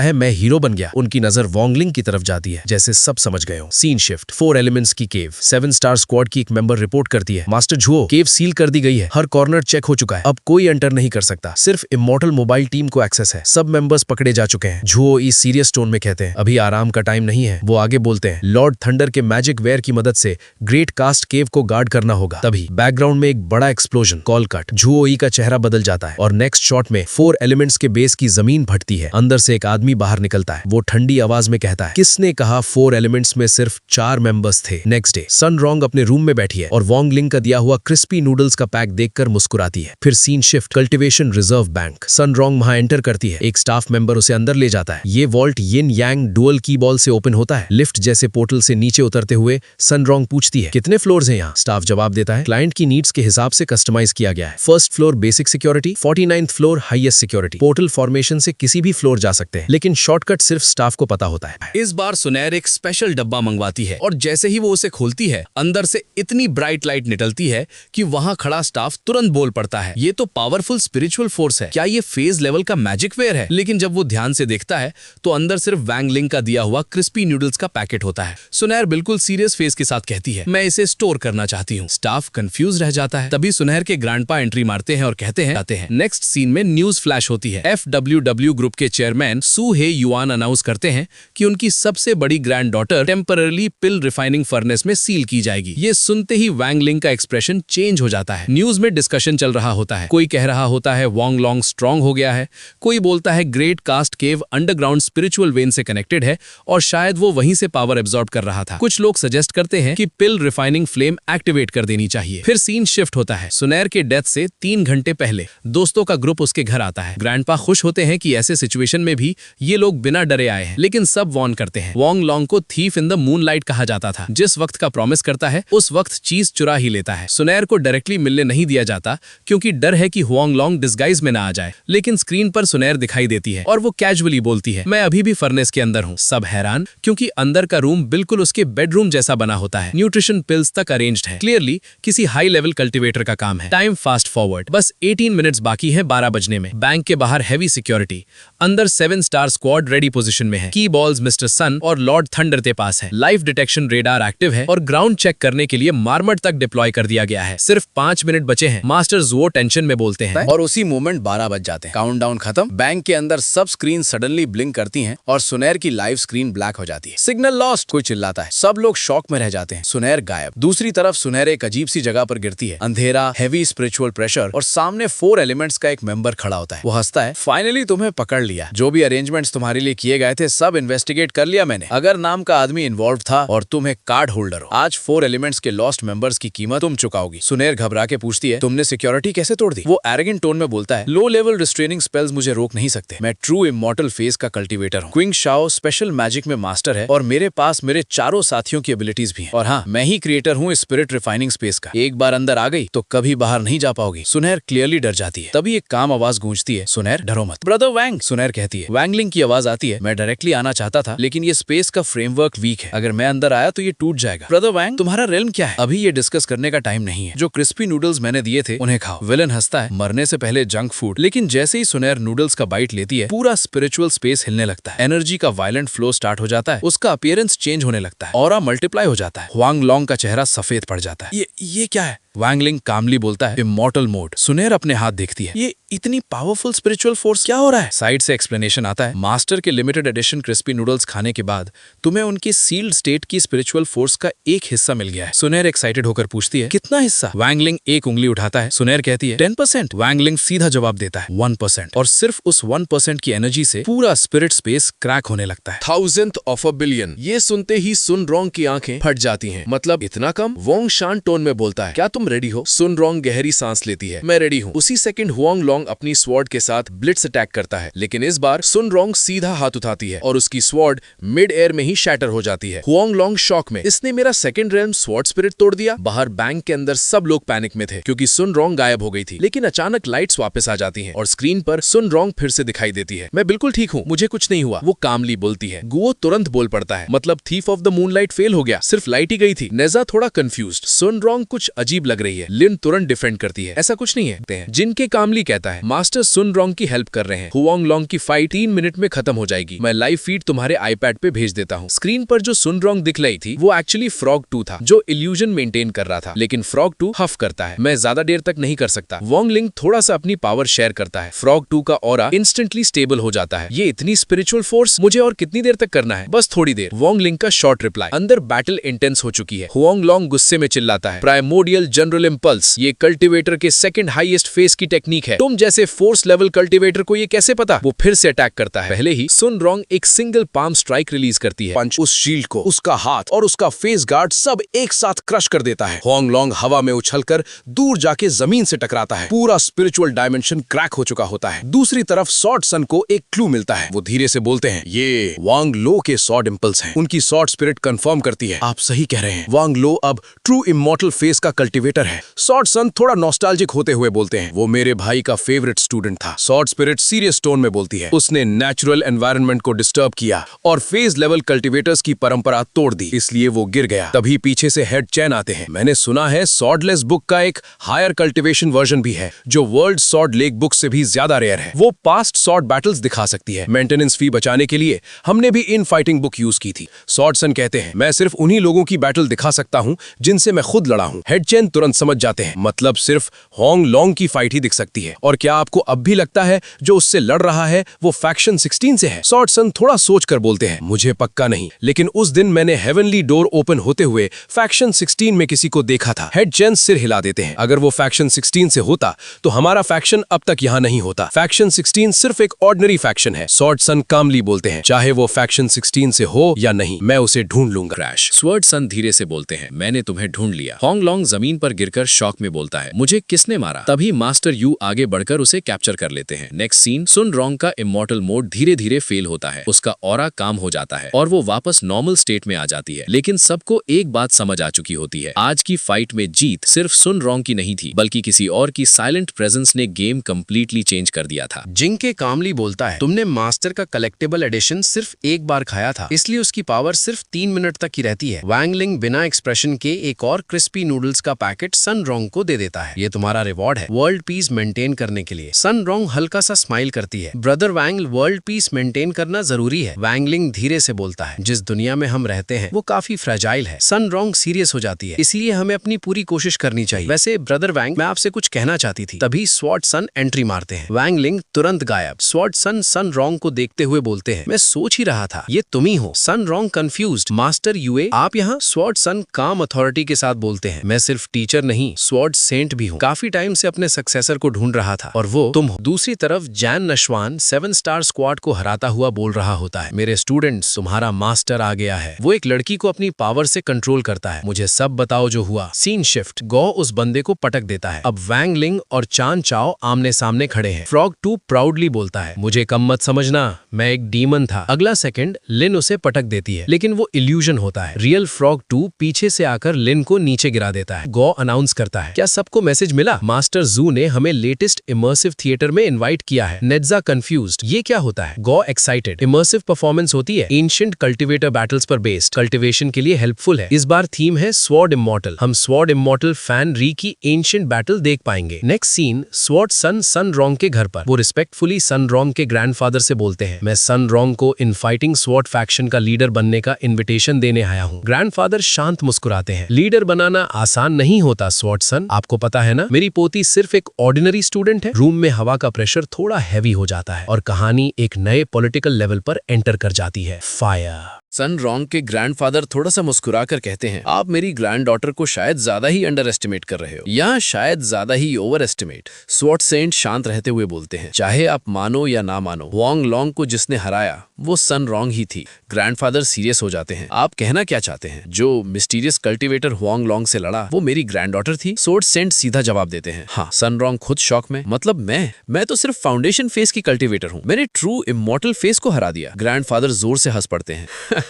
है मैं हीरो बन गया। उनकी नजर वॉन्गलिंग की तरफ जाती है, जैसे सब समझ गए हो। सीन शिफ्ट 4 एलिमेंट्स की केव। 7 स्टार स्क्वाड की एक मेंबर रिपोर्ट करती है, मास्टर झुओ केव सील कर दी गई है, हर कॉर्नर चेक हो चुका है, अब कोई एंटर नहीं कर सकता, सिर्फ इमॉर्टल मोबाइल टीम को एक्सेस है। सब मेंबर्स पकड़े जा चुके हैं। झुओ इस सीरियस टोन में कहते हैं, अभी आराम का टाइम नहीं है। वो आगे बोलते हैं, लॉर्ड थंडर के मैजिक वेयर की मदद से ग्रेट कास्ट केव को गार्ड करना होगा। तभी बैकग्राउंड में एक बड़ा एक्सप्लोजन, कॉल कट। झुओ का चेहरा बदल जाता है और नेक्स्ट शॉट में 4 एलिमेंट्स के बेस की जमीन फटती है। अंदर से एक आदमी बाहर निकलता है। वो ठंडी आवाज में कहता है, किसने कहा 4 एलिमेंट्स में सिर्फ 4 मेंबर्स थे। नेक्स्ट डे सन रॉन्ग अपने रूम में बैठी है और वॉन्गलिंग का दिया हुआ क्रिस्पी नूडल्स का पैक देखकर मुस्कुराती है। फिर scene shift cultivation reserve bank. Sun Rong वहां एंटर करती है। एक स्टाफ मेंबर उसे अंदर ले जाता है। ये वॉल्ट यिन यांग डुअल की बॉल से ओपन होता है। लिफ्ट जैसे पोर्टल से नीचे उतरते हुए सन रॉन्ग पूछती है, कितने फ्लोर्स हैं यहाँ? स्टाफ जवाब देता है, क्लाइंट की नीड्स के हिसाब से कस्टमाइज किया गया है। First floor basic security, 49th floor highest security. Portal formation से किसी भी फ्लोर जा सकते हैं, लेकिन शॉर्टकट सिर्फ स्टाफ को पता होता है। इस बार सुनैर एक स्पेशल डब्बा मंगवाती है और जैसे ही वो उसे खोलती है, अंदर से इतनी ब्राइट लाइट निकलती है कि वहां खड़ा स्टाफ तुरंत बोल पड़ता है, ये तो पावरफुल स्पिरिचुअल फोर्स है, क्या ये फेज लेवल का मैजिक वेयर है? लेकिन जब वो ध्यान से देखता है तो अंदर सिर्फ वैंगलिंग का दिया हुआ क्रिस्पी नूडल्स का पैकेट होता है। सुनैर बिल्कुल सीरियस फेस के साथ कहती है, मैं इसे स्टोर करना चाहती हूँ। स्टाफ कंफ्यूज रह जाता है। तभी सुनैर के ग्रैंडपा एंट्री मारते हैं और कहते हैं, आते हैं। नेक्स्ट सीन में न्यूज फ्लैश होती है। FWW ग्रुप के चेयरमैन सू हे युआन अनाउंस करते हैं कि उनकी सबसे बड़ी ग्रैंड डॉटर टेम्पररी पिल रिफाइनिंग फर्नेस में सील की जाएगी। ये सुनते ही वैंगलिंग का एक्सप्रेशन चेंज हो जाता है। न्यूज में डिस्कशन चल रहा होता है। कोई कह रहा होता है वॉन्ग लॉन्ग स्ट्रांग हो गया है, कोई बोलता है great cast cave underground spiritual vein से कनेक्टेड है और शायद वो वहीं से पावर एब्जॉर्ब कर रहा था। कुछ लोग सजेस्ट करते हैं कि पिल रिफाइनिंग फ्लेम एक्टिवेट कर देनी चाहिए। फिर सीन शिफ्ट होता है। सुनैर के डेथ से 3 घंटे पहले दोस्तों का ग्रुप उसके घर आता है। ग्रैंडपा खुश होते हैं कि ऐसे सिचुएशन में भी ये लोग बिना डरे आए हैं, लेकिन सब वॉर्न करते हैं। वॉन्ग लॉन्ग को थीफ इन द मूनलाइट कहा जाता था। जिस वक्त का प्रॉमिस करता है उस वक्त चीज चुरा ही लेता है। सुनैर को डायरेक्टली मिलने नहीं दिया जाता क्योंकि डर है कि वॉन्ग लॉन्ग डिस्गाइज में ना आ जाए, लेकिन स्क्रीन पर सुनैर दिखाई देती है और वो कैजुअली बोलती है, मैं अभी भी फर्नेस के अंदर हूँ। सब हैरान क्योंकि अंदर का रूम बिल्कुल उसके बेडरूम जैसा बना होता है। न्यूट्रिशन पिल्स तक अरेंज्ड है। क्लियरली किसी हाई लेवल कल्टिवेटर का काम है। टाइम फास्ट फॉरवर्ड, बस 18 मिनट्स बाकी है 12 बजने में। बैंक के बाहर हैवी सिक्योरिटी, अंदर 7 स्टार स्क्वाड रेडी पोजीशन में है। की बॉल्स मिस्टर सन और लॉर्ड थंडर के पास है। लाइव डिटेक्शन रेडार एक्टिव है और ग्राउंड चेक करने के लिए मार्मट तक डिप्लॉय कर दिया गया है। सिर्फ 5 मिनट बचे हैं। मास्टर जुओ टेंशन में बोलते हैं और उसी मोमेंट 12 बज जाते हैं। काउंटडाउन खत्म। बैंक के अंदर सब स्क्रीन सडनली ब्लिंक करती हैं और सुनैर की लाइव स्क्रीन ब्लैक हो जाती है। सिग्नल लॉस्ट, कोई चिल्लाता है। सब लोग शॉक में रह जाते हैं। सुनैर गायब। दूसरी तरफ सुनैर एक अजीब सी जगह पर गिरती है। अंधेरा, हेवी स्पिरिचुअल प्रेशर और सामने 4 एलिमेंट्स का एक मेंबर खड़ा होता है। वो हंसता है, फाइनली तुम्हें पकड़ लिया। जो भी अरेंजमेंट्स तुम्हारे लिए किए गए थे सब इन्वेस्टिगेट कर लिया मैंने। अगर नाम का आदमी इन्वॉल्व था और तुम एक कार्ड होल्डर हो, आज 4 एलिमेंट्स के लॉस्ट मेंबर्स की कीमत तुम चुकाओगी। सुनैर घबरा के पूछती है, तुमने सिक्योरिटी कैसे तोड़ दी? वो एरोगेंट टोन में बोलता है, लो लेवल रिस्ट्रेनिंग स्पेल्स मुझे रोक नहीं सकते। मैं ट्रू इमॉर्टल फेस का कल्टिवेटर हूँ। क्विंग शाओ स्पेशल मैजिक में मास्टर है और मेरे पास मेरे चारों साथियों की एबिलिटीज भी हैं। और हाँ, मैं ही क्रिएटर हूँ स्पिरिट रिफाइनिंग स्पेस का। एक बार अंदर आ गई तो कभी बाहर नहीं जा पाओगी। सुनैर क्लियरली डर जाती है। तभी एक काम आवाज गूंजती है, सुनैर डरो मत। ब्रदर वैंग, सुनैर कहती है। वैंगलिंग की आवाज आती है, मैं डायरेक्टली आना चाहता था लेकिन ये स्पेस का फ्रेमवर्क वीक है, अगर मैं अंदर आया तो ये टूट जाएगा। ब्रदर वैंग, तुम्हारा रेल्म क्या है? अभी ये डिस्कस करने का टाइम नहीं है। जो क्रिस्पी नूडल्स मैंने दिए थे उन्हें खाओ। विलन हंसता है, मरने से पहले जंक फूड। लेकिन जैसे ही सुनैर नूडल्स का बाइट लेती है, पूरा स्पिरिचुअल स्पेस हिलने लगता है, एनर्जी का वायलेंट फ्लो स्टार्ट हो जाता है, उसका अपीयरेंस चेंज होने लगता है, ऑरा मल्टीप्लाई हो जाता है, हुआंग लॉन्ग का चेहरा सफेद पड़ जाता है। ये क्या है? वैंगलिंग कामली बोलता है, इमॉर्टल मोड। सुनैर अपने हाथ देखती है, ये इतनी पावरफुल स्पिरिचुअल फोर्स क्या हो रहा है? साइड से एक्सप्लेनेशन आता है, मास्टर के लिमिटेड एडिशन क्रिस्पी नूडल्स खाने के बाद तुम्हें उनकी सील्ड स्टेट की स्पिरिचुअल फोर्स का एक हिस्सा मिल गया है। सुनैर एक्साइटेड होकर पूछती है, कितना हिस्सा? वैंगलिंग एक उंगली उठाता है। सुनैर कहती है 10%। वैंगलिंग सीधा जवाब देता है 1%। और सिर्फ उस 1% की एनर्जी से पूरा स्पिरिट स्पेस क्रैक होने लगता है। 1000th of a billion। ये सुनते ही सुन रोंग की आंखें फट जाती हैं। मतलब इतना कम? वोंग शांत टोन में बोलता है, क्या तुम रेडी हो? सुन रोंग गहरी सांस लेती है, मैं रेडी हूँ। उसी सेकंड हुआंग लॉन्ग अपनी स्वॉर्ड के साथ ब्लिट्स अटैक करता है, लेकिन इस बार सुन रोंग सीधा हाथ उठाती है और उसकी स्वॉर्ड मिड एयर में ही शैटर हो जाती है। हुआंग लॉन्ग शॉक में, इसने मेरा सेकंड रेल्म स्वॉर्ड स्पिरिट तोड़ दिया। बाहर बैंक के अंदर सब लोग पैनिक में थे क्योंकि सुन रोंग गायब हो गई थी, लेकिन अचानक लाइट्स वापस आ जाती हैं और स्क्रीन पर सुन रोंग फिर से दिखाई देती है। मैं बिल्कुल ठीक हूँ, मुझे कुछ नहीं हुआ, वो कामली बोलती है। गुओ तुरंत बोल पड़ता है, मतलब thief of the moonlight fail हो गया, सिर्फ लाइट ही गई थी। नेजा थोड़ा कंफ्यूज्ड, सुन रोंग कुछ अजीब लग रही है। लिन तुरंत डिफेंड करती है, ऐसा कुछ नहीं है। जिनके कामली कहता है, मास्टर सुन रोंग की हेल्प कर रहे हैं, हुआंग लॉन्ग की फाइट 3 मिनट में खत्म हो जाएगी। मैं लाइव फीड तुम्हारे आईपैड पे भेज देता हूँ। स्क्रीन पर जो सुन रोंग दिख रही थी वो एक्चुअली फ्रॉग 2 था, जो इल्यूजन मेंटेन कर रहा था, लेकिन फ्रॉग 2 हफ करता है, मैं ज्यादा देर तक नहीं कर सकता। वोंग लिंग थोड़ा सा अपनी पावर शेयर करता है, फ्रॉग 2 का ऑरा इंस्टेंटली स्टेबल हो जाता है। ये इतनी स्पिरिचुअल फोर्स मुझे और कितनी देर तक करना है? बस थोड़ी देर। वोंग लिंग का शॉर्ट रिप्लाई, अंदर बैटल इंटेंस हो चुकी है। हुआंग लॉन्ग गुस्से में चिल्लाता है, प्राइमोडियल जनरल इंपल्स, ये कल्टिवेटर के सेकंड हाईएस्ट फेस की टेक्निक है, तुम जैसे फोर्स लेवल कल्टिवेटर को ये कैसे पता? वो फिर से अटैक करता है। पहले ही सुन रोंग एक सिंगल पाम स्ट्राइक रिलीज करती है, पंच उस शील्ड को, उसका हाथ और उसका फेस गार्ड सब एक साथ क्रश कर देता है। हुआंग लॉन्ग हवा में उछलकर दूर जाके जमीन से टकराता है, पूरा स्पिरिचुअल डायमेंशन क्रैक हो चुका होता है। दूसरी तरफ सॉर्ड सन को एक क्लू मिलता है, वो धीरे से बोलते हैं, ये वांग लो के सॉर्ड इंपल्स हैं। उनकी सॉर्ड स्पिरिट कंफर्म करती है, आप सही कह रहे हैं, वांग लो अब ट्रू इमॉर्टल फेस का कल्टिवेटर है। सॉर्ड सन थोड़ा नॉस्टैल्जिक होते हुए बोलते हैं, वो मेरे भाई का फेवरेट स्टूडेंट था। सॉर्ड स्पिरिट सीरियस टोन में बोलती है, उसने नेचुरल एनवायरनमेंट को डिस्टर्ब किया और फेज लेवल कल्टिवेटर्स की परंपरा तोड़ दी, इसलिए वो गिर गया। तभी पीछे से हेड चैन आते हैं। मैंने सुना है सॉर्डलेस बुक का एक हायर कल्टिवेशन वर्जन भी है, जो वर्ल्ड सॉर्ड लेक बुक से भी ज्यादा रेयर है। वो पास्ट सॉर्ड बैटल्स दिखा सकती है। मेंटेनेंस फी बचाने के लिए हमने भी इन फाइटिंग बुक यूज की थी। सॉर्डसन कहते हैं, मैं सिर्फ उन्हीं लोगों की बैटल दिखा सकता हूं जिनसे मैं खुद लड़ा हूं। हेड चैन तुरंत समझ जाते हैं, मतलब सिर्फ होंग लॉन्ग की फाइट ही दिख सकती है। और क्या आपको अब भी लगता है जो उससे लड़ रहा है वो फैक्शन 16 से है? सॉर्डसन थोड़ा सोचकर बोलते हैं, मुझे पक्का नहीं, लेकिन उस दिन मैंने हेवनली डोर ओपन होते हुए फैक्शन 16 में किसी को देखा था। हेड चैन सिर हिला देते हैं, अगर वो फैक्शन 16 से होता तो हमारा फैक्शन अब तक यहाँ नहीं होता। फैक्शन 16 सिर्फ एक ऑर्डिनरी फैक्शन है। सॉर्डसन कामली बोलते हैं, चाहे वो फैक्शन 16 से हो या नहीं, मैं उसे ढूंढ लूंगा। क्रैश स्वर्ड सन धीरे से बोलते हैं, मैंने तुम्हें ढूंढ लिया। होंग लॉन्ग जमीन पर गिरकर शॉक में बोलता है, मुझे किसने मारा? तभी मास्टर यू आगे बढ़कर उसे कैप्चर कर लेते हैं। नेक्स्ट सीन, सुन रोंग का इमॉर्टल मोड धीरे धीरे फेल होता है, उसका ऑरा काम हो जाता है और वो वापस नॉर्मल स्टेट में आ जाती है। लेकिन सबको एक बात समझ आ चुकी होती है, आज की फाइट में जीत सिर्फ सुन रोंग की नहीं थी, बल्कि किसी और की साइलेंट प्रेजेंस ने गेम कंप्लीटली चेंज कर दिया था। जिंके कामली बोलता है, तुमने मास्टर का कलेक्टेबल एडिशन सिर्फ एक बार खाया था, इसलिए उसकी पावर सिर्फ 3 मिनट तक ही रहती है। वैंगलिंग बिना एक्सप्रेशन के एक और क्रिस्पी नूडल्स का पैकेट सन रोंग को दे देता है, ये तुम्हारा रिवॉर्ड है वर्ल्ड पीस मेंटेन करने के लिए। सन रोंग हल्का सा स्माइल करती है, ब्रदर वैंग, वर्ल्ड पीस मेंटेन करना जरूरी है। वैंगलिंग धीरे से बोलता है, जिस दुनिया में हम रहते हैं वो काफी फ्रेजाइल है। सन रोंग सीरियस हो जाती है, इसलिए हमें अपनी पूरी कोशिश करनी चाहिए। वैसे ब्रदर वैंग, मैं आपसे कुछ कहना चाहती थी। तभी स्वॉर्ड सन एंट्री मारते हैं, वैंगलिंग तुरंत गायब। स्वॉर्ड सन रोंग को देखते हुए बोलते हैं, मैं सोच ही रहा था ये तुम ही हो। सन रोंग कंफ्यूज्ड, मास्टर यूए आप यहाँ? स्वॉर्ड सन काम अथॉरिटी के साथ बोलते हैं, मैं सिर्फ टीचर नहीं, स्वॉर्ड सेंट भी हूँ। काफी टाइम से अपने सक्सेसर को ढूंढ रहा था और वो तुम हो। दूसरी तरफ जैन नशवान 7 स्टार स्क्वाड को हराता हुआ बोल रहा होता है, मेरे स्टूडेंट्स, तुम्हारा मास्टर आ गया है। वो एक लड़की को अपनी पावर से कंट्रोल करता है, मुझे सब बताओ जो हुआ। सीन शिफ्ट, गौ उस बंदे को पटक देता है। अब वैंग लिंग और चान चाओ आमने सामने खड़े हैं। फ्रॉग 2 प्राउडली बोलता है, मुझे कम मत समझना, मैं एक डीमन था। अगला सेकंड लिन उसे पटक देती है, लेकिन वो इल्यूजन होता है। रियल फ्रॉग 2 पीछे से आकर लिन को नीचे गिरा देता है। गौ अनाउंस करता है, क्या सबको मैसेज मिला? मास्टर जू ने हमें लेटेस्ट इमर्सिव थिएटर में इनवाइट किया है। नेड्जा कंफ्यूज्ड, ये क्या होता है? गो एक्साइटेड, इमर्सिव परफॉर्मेंस होती है एंशिएंट कल्टीवेटर बैटल्स पर बेस्ड, कल्टीवेशन के लिए हेल्पफुल है। इस बार थीम है स्वॉर्ड इमॉर्टल। हम स्वॉर्ड इमॉर्टल फैन री की एंशिएंट बैटल देख पाएंगे। नेक्स्ट सीन स्वॉर्ड सन रॉन्ग के घर पर। वो रिस्पेक्टफुली सन रॉन्ग के ग्रैंडफादर से बोलते हैं, मैं सन रॉन्ग को इन फाइटिंग स्वॉर्ड फैक्शन का लीडर बनने का इन्विटेशन देने आया हूँ। ग्रैंडफादर शांत मुस्कुराते हैं, लीडर बनाना आसान नहीं होता स्वॉर्ड सन, आपको पता है ना। मेरी पोती सिर्फ एक ऑर्डिनरी स्टूडेंट है। रूम में हवा का प्रेशर थोड़ा हैवी हो जाता है और कहानी एक नए पॉलिटिकल लेवल पर एंटर कर जाती है। फायर। सन रॉन्ग के ग्रैंडफादर थोड़ा सा मुस्कुराकर कहते हैं, आप मेरी ग्रैंड डॉटर को शायद ज्यादा ही अंडर एस्टिमेट कर रहे हो, या शायद ज्यादा ही ओवर एस्टिमेट। स्वॉर्ड सेंट शांत रहते हुए बोलते हैं, चाहे आप मानो या ना मानो, वांग लॉन्ग को जिसने हराया वो सन रॉन्ग ही थी। ग्रैंडफादर सीरियस हो जाते हैं, आप कहना क्या चाहते हैं? जो मिस्टीरियस कल्टीवेटर वांग लॉन्ग से लड़ा वो मेरी ग्रैंड डॉटर थी? स्वॉर्ड सेंट सीधा जवाब देते हैं, हाँ। सन रॉन्ग खुद शॉक में, मतलब मैं तो सिर्फ फाउंडेशन फेस की कल्टीवेटर हूँ, मैंने ट्रू इमॉर्टल फेस को हरा दिया। ग्रैंडफादर जोर से हंस पड़ते हैं।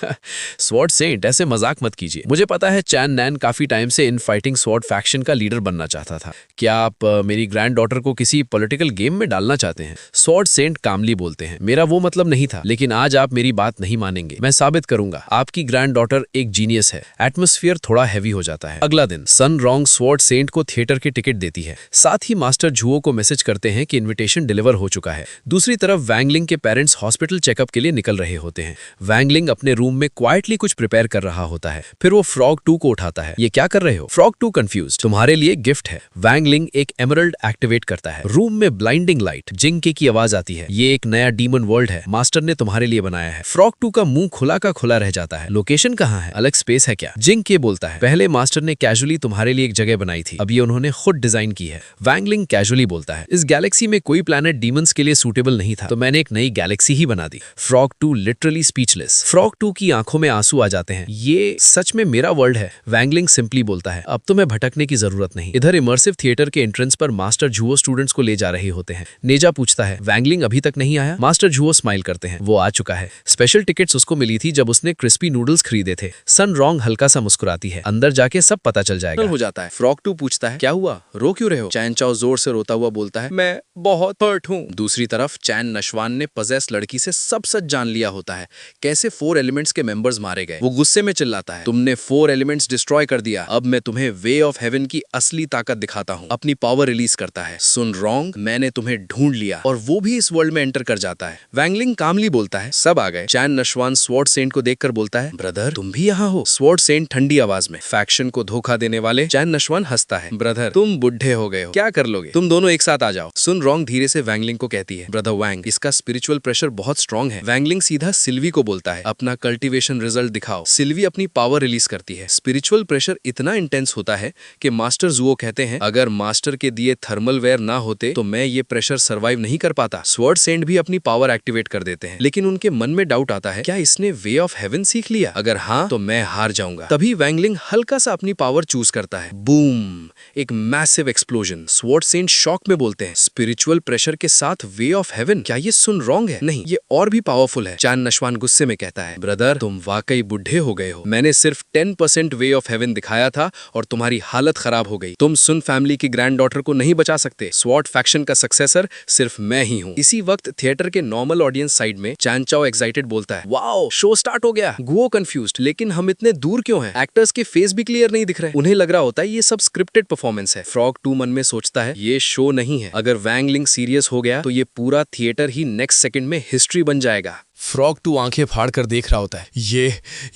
स्वॉर्ड सेंट, ऐसे मजाक मत कीजिए। मुझे पता है चैन नैन काफी टाइम से इन फाइटिंग स्वॉर्ड फैक्शन का लीडर बनना चाहता था। क्या आप मेरी ग्रैंड डॉटर को किसी पॉलिटिकल गेम में डालना चाहते हैं? स्वॉर्ड सेंट कामली बोलते हैं, मेरा वो मतलब नहीं था, लेकिन आज आप मेरी बात नहीं मानेंगे। मैं साबित करूंगा, आपकी ग्रैंड डॉटर एक जीनियस है। एटमॉस्फेयर थोड़ा हैवी हो जाता है। अगला दिन सन रॉन्ग स्वॉर्ड सेंट को थिएटर की टिकट देती है, साथ ही मास्टर झुओ को मैसेज करते हैं कि इन्विटेशन डिलीवर हो चुका है। दूसरी तरफ वैंगलिंग के पेरेंट्स हॉस्पिटल चेकअप के लिए निकल रहे होते हैं। वैंगलिंग अपने रूम में क्वाइटली कुछ प्रिपेयर कर रहा होता है, फिर वो फ्रॉग 2 को उठाता है। ये क्या कर रहे हो? फ्रॉग 2 कंफ्यूज्ड, तुम्हारे लिए गिफ्ट है। वैंगलिंग एक एमरल्ड एक्टिवेट करता है। रूम में ब्लाइंडिंग लाइट, जिंके की आवाज आती है, ये एक नया डीमन वर्ल्ड है, मास्टर ने तुम्हारे लिए बनाया है। फ्रॉग 2 का मुंह खुला का खुला रह जाता है, लोकेशन कहाँ है? अलग स्पेस है क्या? जिंके बोलता है, पहले मास्टर ने कैजुअली तुम्हारे लिए एक जगह बनाई थी, अब ये उन्होंने खुद डिजाइन की है। वैंगलिंग कैजुअली बोलता है, इस गैलेक्सी में कोई प्लैनेट डीमंस के लिए सूटेबल नहीं था, तो मैंने एक नई गैलेक्सी ही बना दी। Frog 2 literally speechless. फ्रॉग 2 की आंखों में आंसू आ जाते हैं, ये सच में मेरा वर्ल्ड है। वैंगलिंग सिंपली बोलता है, अब तो मैं भटकने की जरूरत नहीं। इधर इमर्सिव थिएटर के एंट्रेंस पर मास्टर झुओ स्टूडेंट्स को ले जा रहे होते हैं। नेजा पूछता है, वैंगलिंग अभी तक नहीं आया? मास्टर झुओ स्माइल करते हैं, वो आ चुका है। स्पेशल टिकट्स उसको मिली थी जब उसने क्रिस्पी नूडल्स खरीदे थे। सन रॉन्ग हल्का सा मुस्कुराती है, अंदर जाके सब पता चल जाएगा। हो जाता है। फ्रॉग 2 पूछता है, क्या हुआ, रो क्यों रहे हो? चैन चाओ जोर से रोता हुआ बोलता है, मैं बहुत हर्ट हूँ। दूसरी तरफ चैन नशवान ने पजेस लड़की से सब सच जान लिया होता है, कैसे 4 एलिमेंट्स के मेंबर्स मारे गए। वो गुस्से में चिल्लाता है, तुमने 4 एलिमेंट्स डिस्ट्रॉय कर दिया, अब मैं तुम्हें वे ऑफ हेवन की असली ताकत दिखाता हूँ। अपनी पावर रिलीज करता है, सुन रॉन्ग, मैंने तुम्हें ढूंढ लिया, और वो भी इस वर्ल्ड में एंटर कर जाता है। वैंगलिंग कामली बोलता है, सब आ गए। चैन नशवान स्वॉर्ड सेंट को देखकर बोलता है, ब्रदर तुम भी यहाँ हो? स्वॉर्ड सेंट ठंडी आवाज में, फैक्शन को धोखा देने वाले। चैन नशवान हंसता है, ब्रदर तुम बुढ़े हो गए हो, क्या कर लोगे, तुम दोनों एक साथ आ जाओ। सुन रॉन्ग धीरे से वैंगलिंग को कहती है, ब्रदर वैंग, इसका स्पिरिचुअल प्रेशर बहुत स्ट्रांग है। वैंगलिंग सीधा सिल्वी को बोलता है, अपना कल्टीवेशन रिजल्ट दिखाओ। सिल्वी अपनी पावर रिलीज करती है। स्पिरिचुअल प्रेशर इतना इंटेंस होता है कि मास्टर जुओ कहते हैं, अगर मास्टर के दिए थर्मल वेयर ना होते तो मैं ये प्रेशर सर्वाइव नहीं कर पाता। स्वॉर्ड सेंट भी अपनी पावर एक्टिवेट कर देते हैं, लेकिन उनके मन में डाउट आता है, क्या इसने वे ऑफ हेवन सीख लिया? अगर हाँ तो मैं हार जाऊंगा। तभी वैंगलिंग हल्का सा अपनी पावर चूज करता है, बूम, एक massive explosion. Sword saint shock में बोलते हैं, स्पिरिचुअल प्रेशर के साथ वे ऑफ हेवन, क्या ये सुन रॉन्ग है? नहीं, ये और भी पावरफुल है। चैन नशवान गुस्से में कहता है, ब्रदर तुम वाकई बुढ़े हो गए हो, मैंने सिर्फ 10% वे ऑफ हेवन दिखाया था और तुम्हारी हालत खराब हो गई। तुम सुन फैमिली की ग्रैंड डॉटर को नहीं बचा सकते। स्वॉर्ड फैक्शन का सक्सेसर सिर्फ मैं ही हूँ। इसी वक्त थिएटर के नॉर्मल ऑडियंस साइड में चैन चाओ एक्साइटेड बोलता है, वाओ शो स्टार्ट हो गया। गुओ कंफ्यूज्ड, लेकिन हम इतने दूर क्यों हैं? एक्टर्स के फेस भी क्लियर नहीं दिख रहे। उन्हें लग रहा होता है ये सब स्क्रिप्टेड परफॉर्मेंस है। फ्रॉग 2 मन में सोचता है, ये शो नहीं है। अगर वैंगलिंग सीरियस हो गया तो ये पूरा थिएटर ही नेक्स्ट सेकंड में हिस्ट्री बन जाएगा। फ्रॉग 2 आंखें फाड़ कर देख रहा होता है,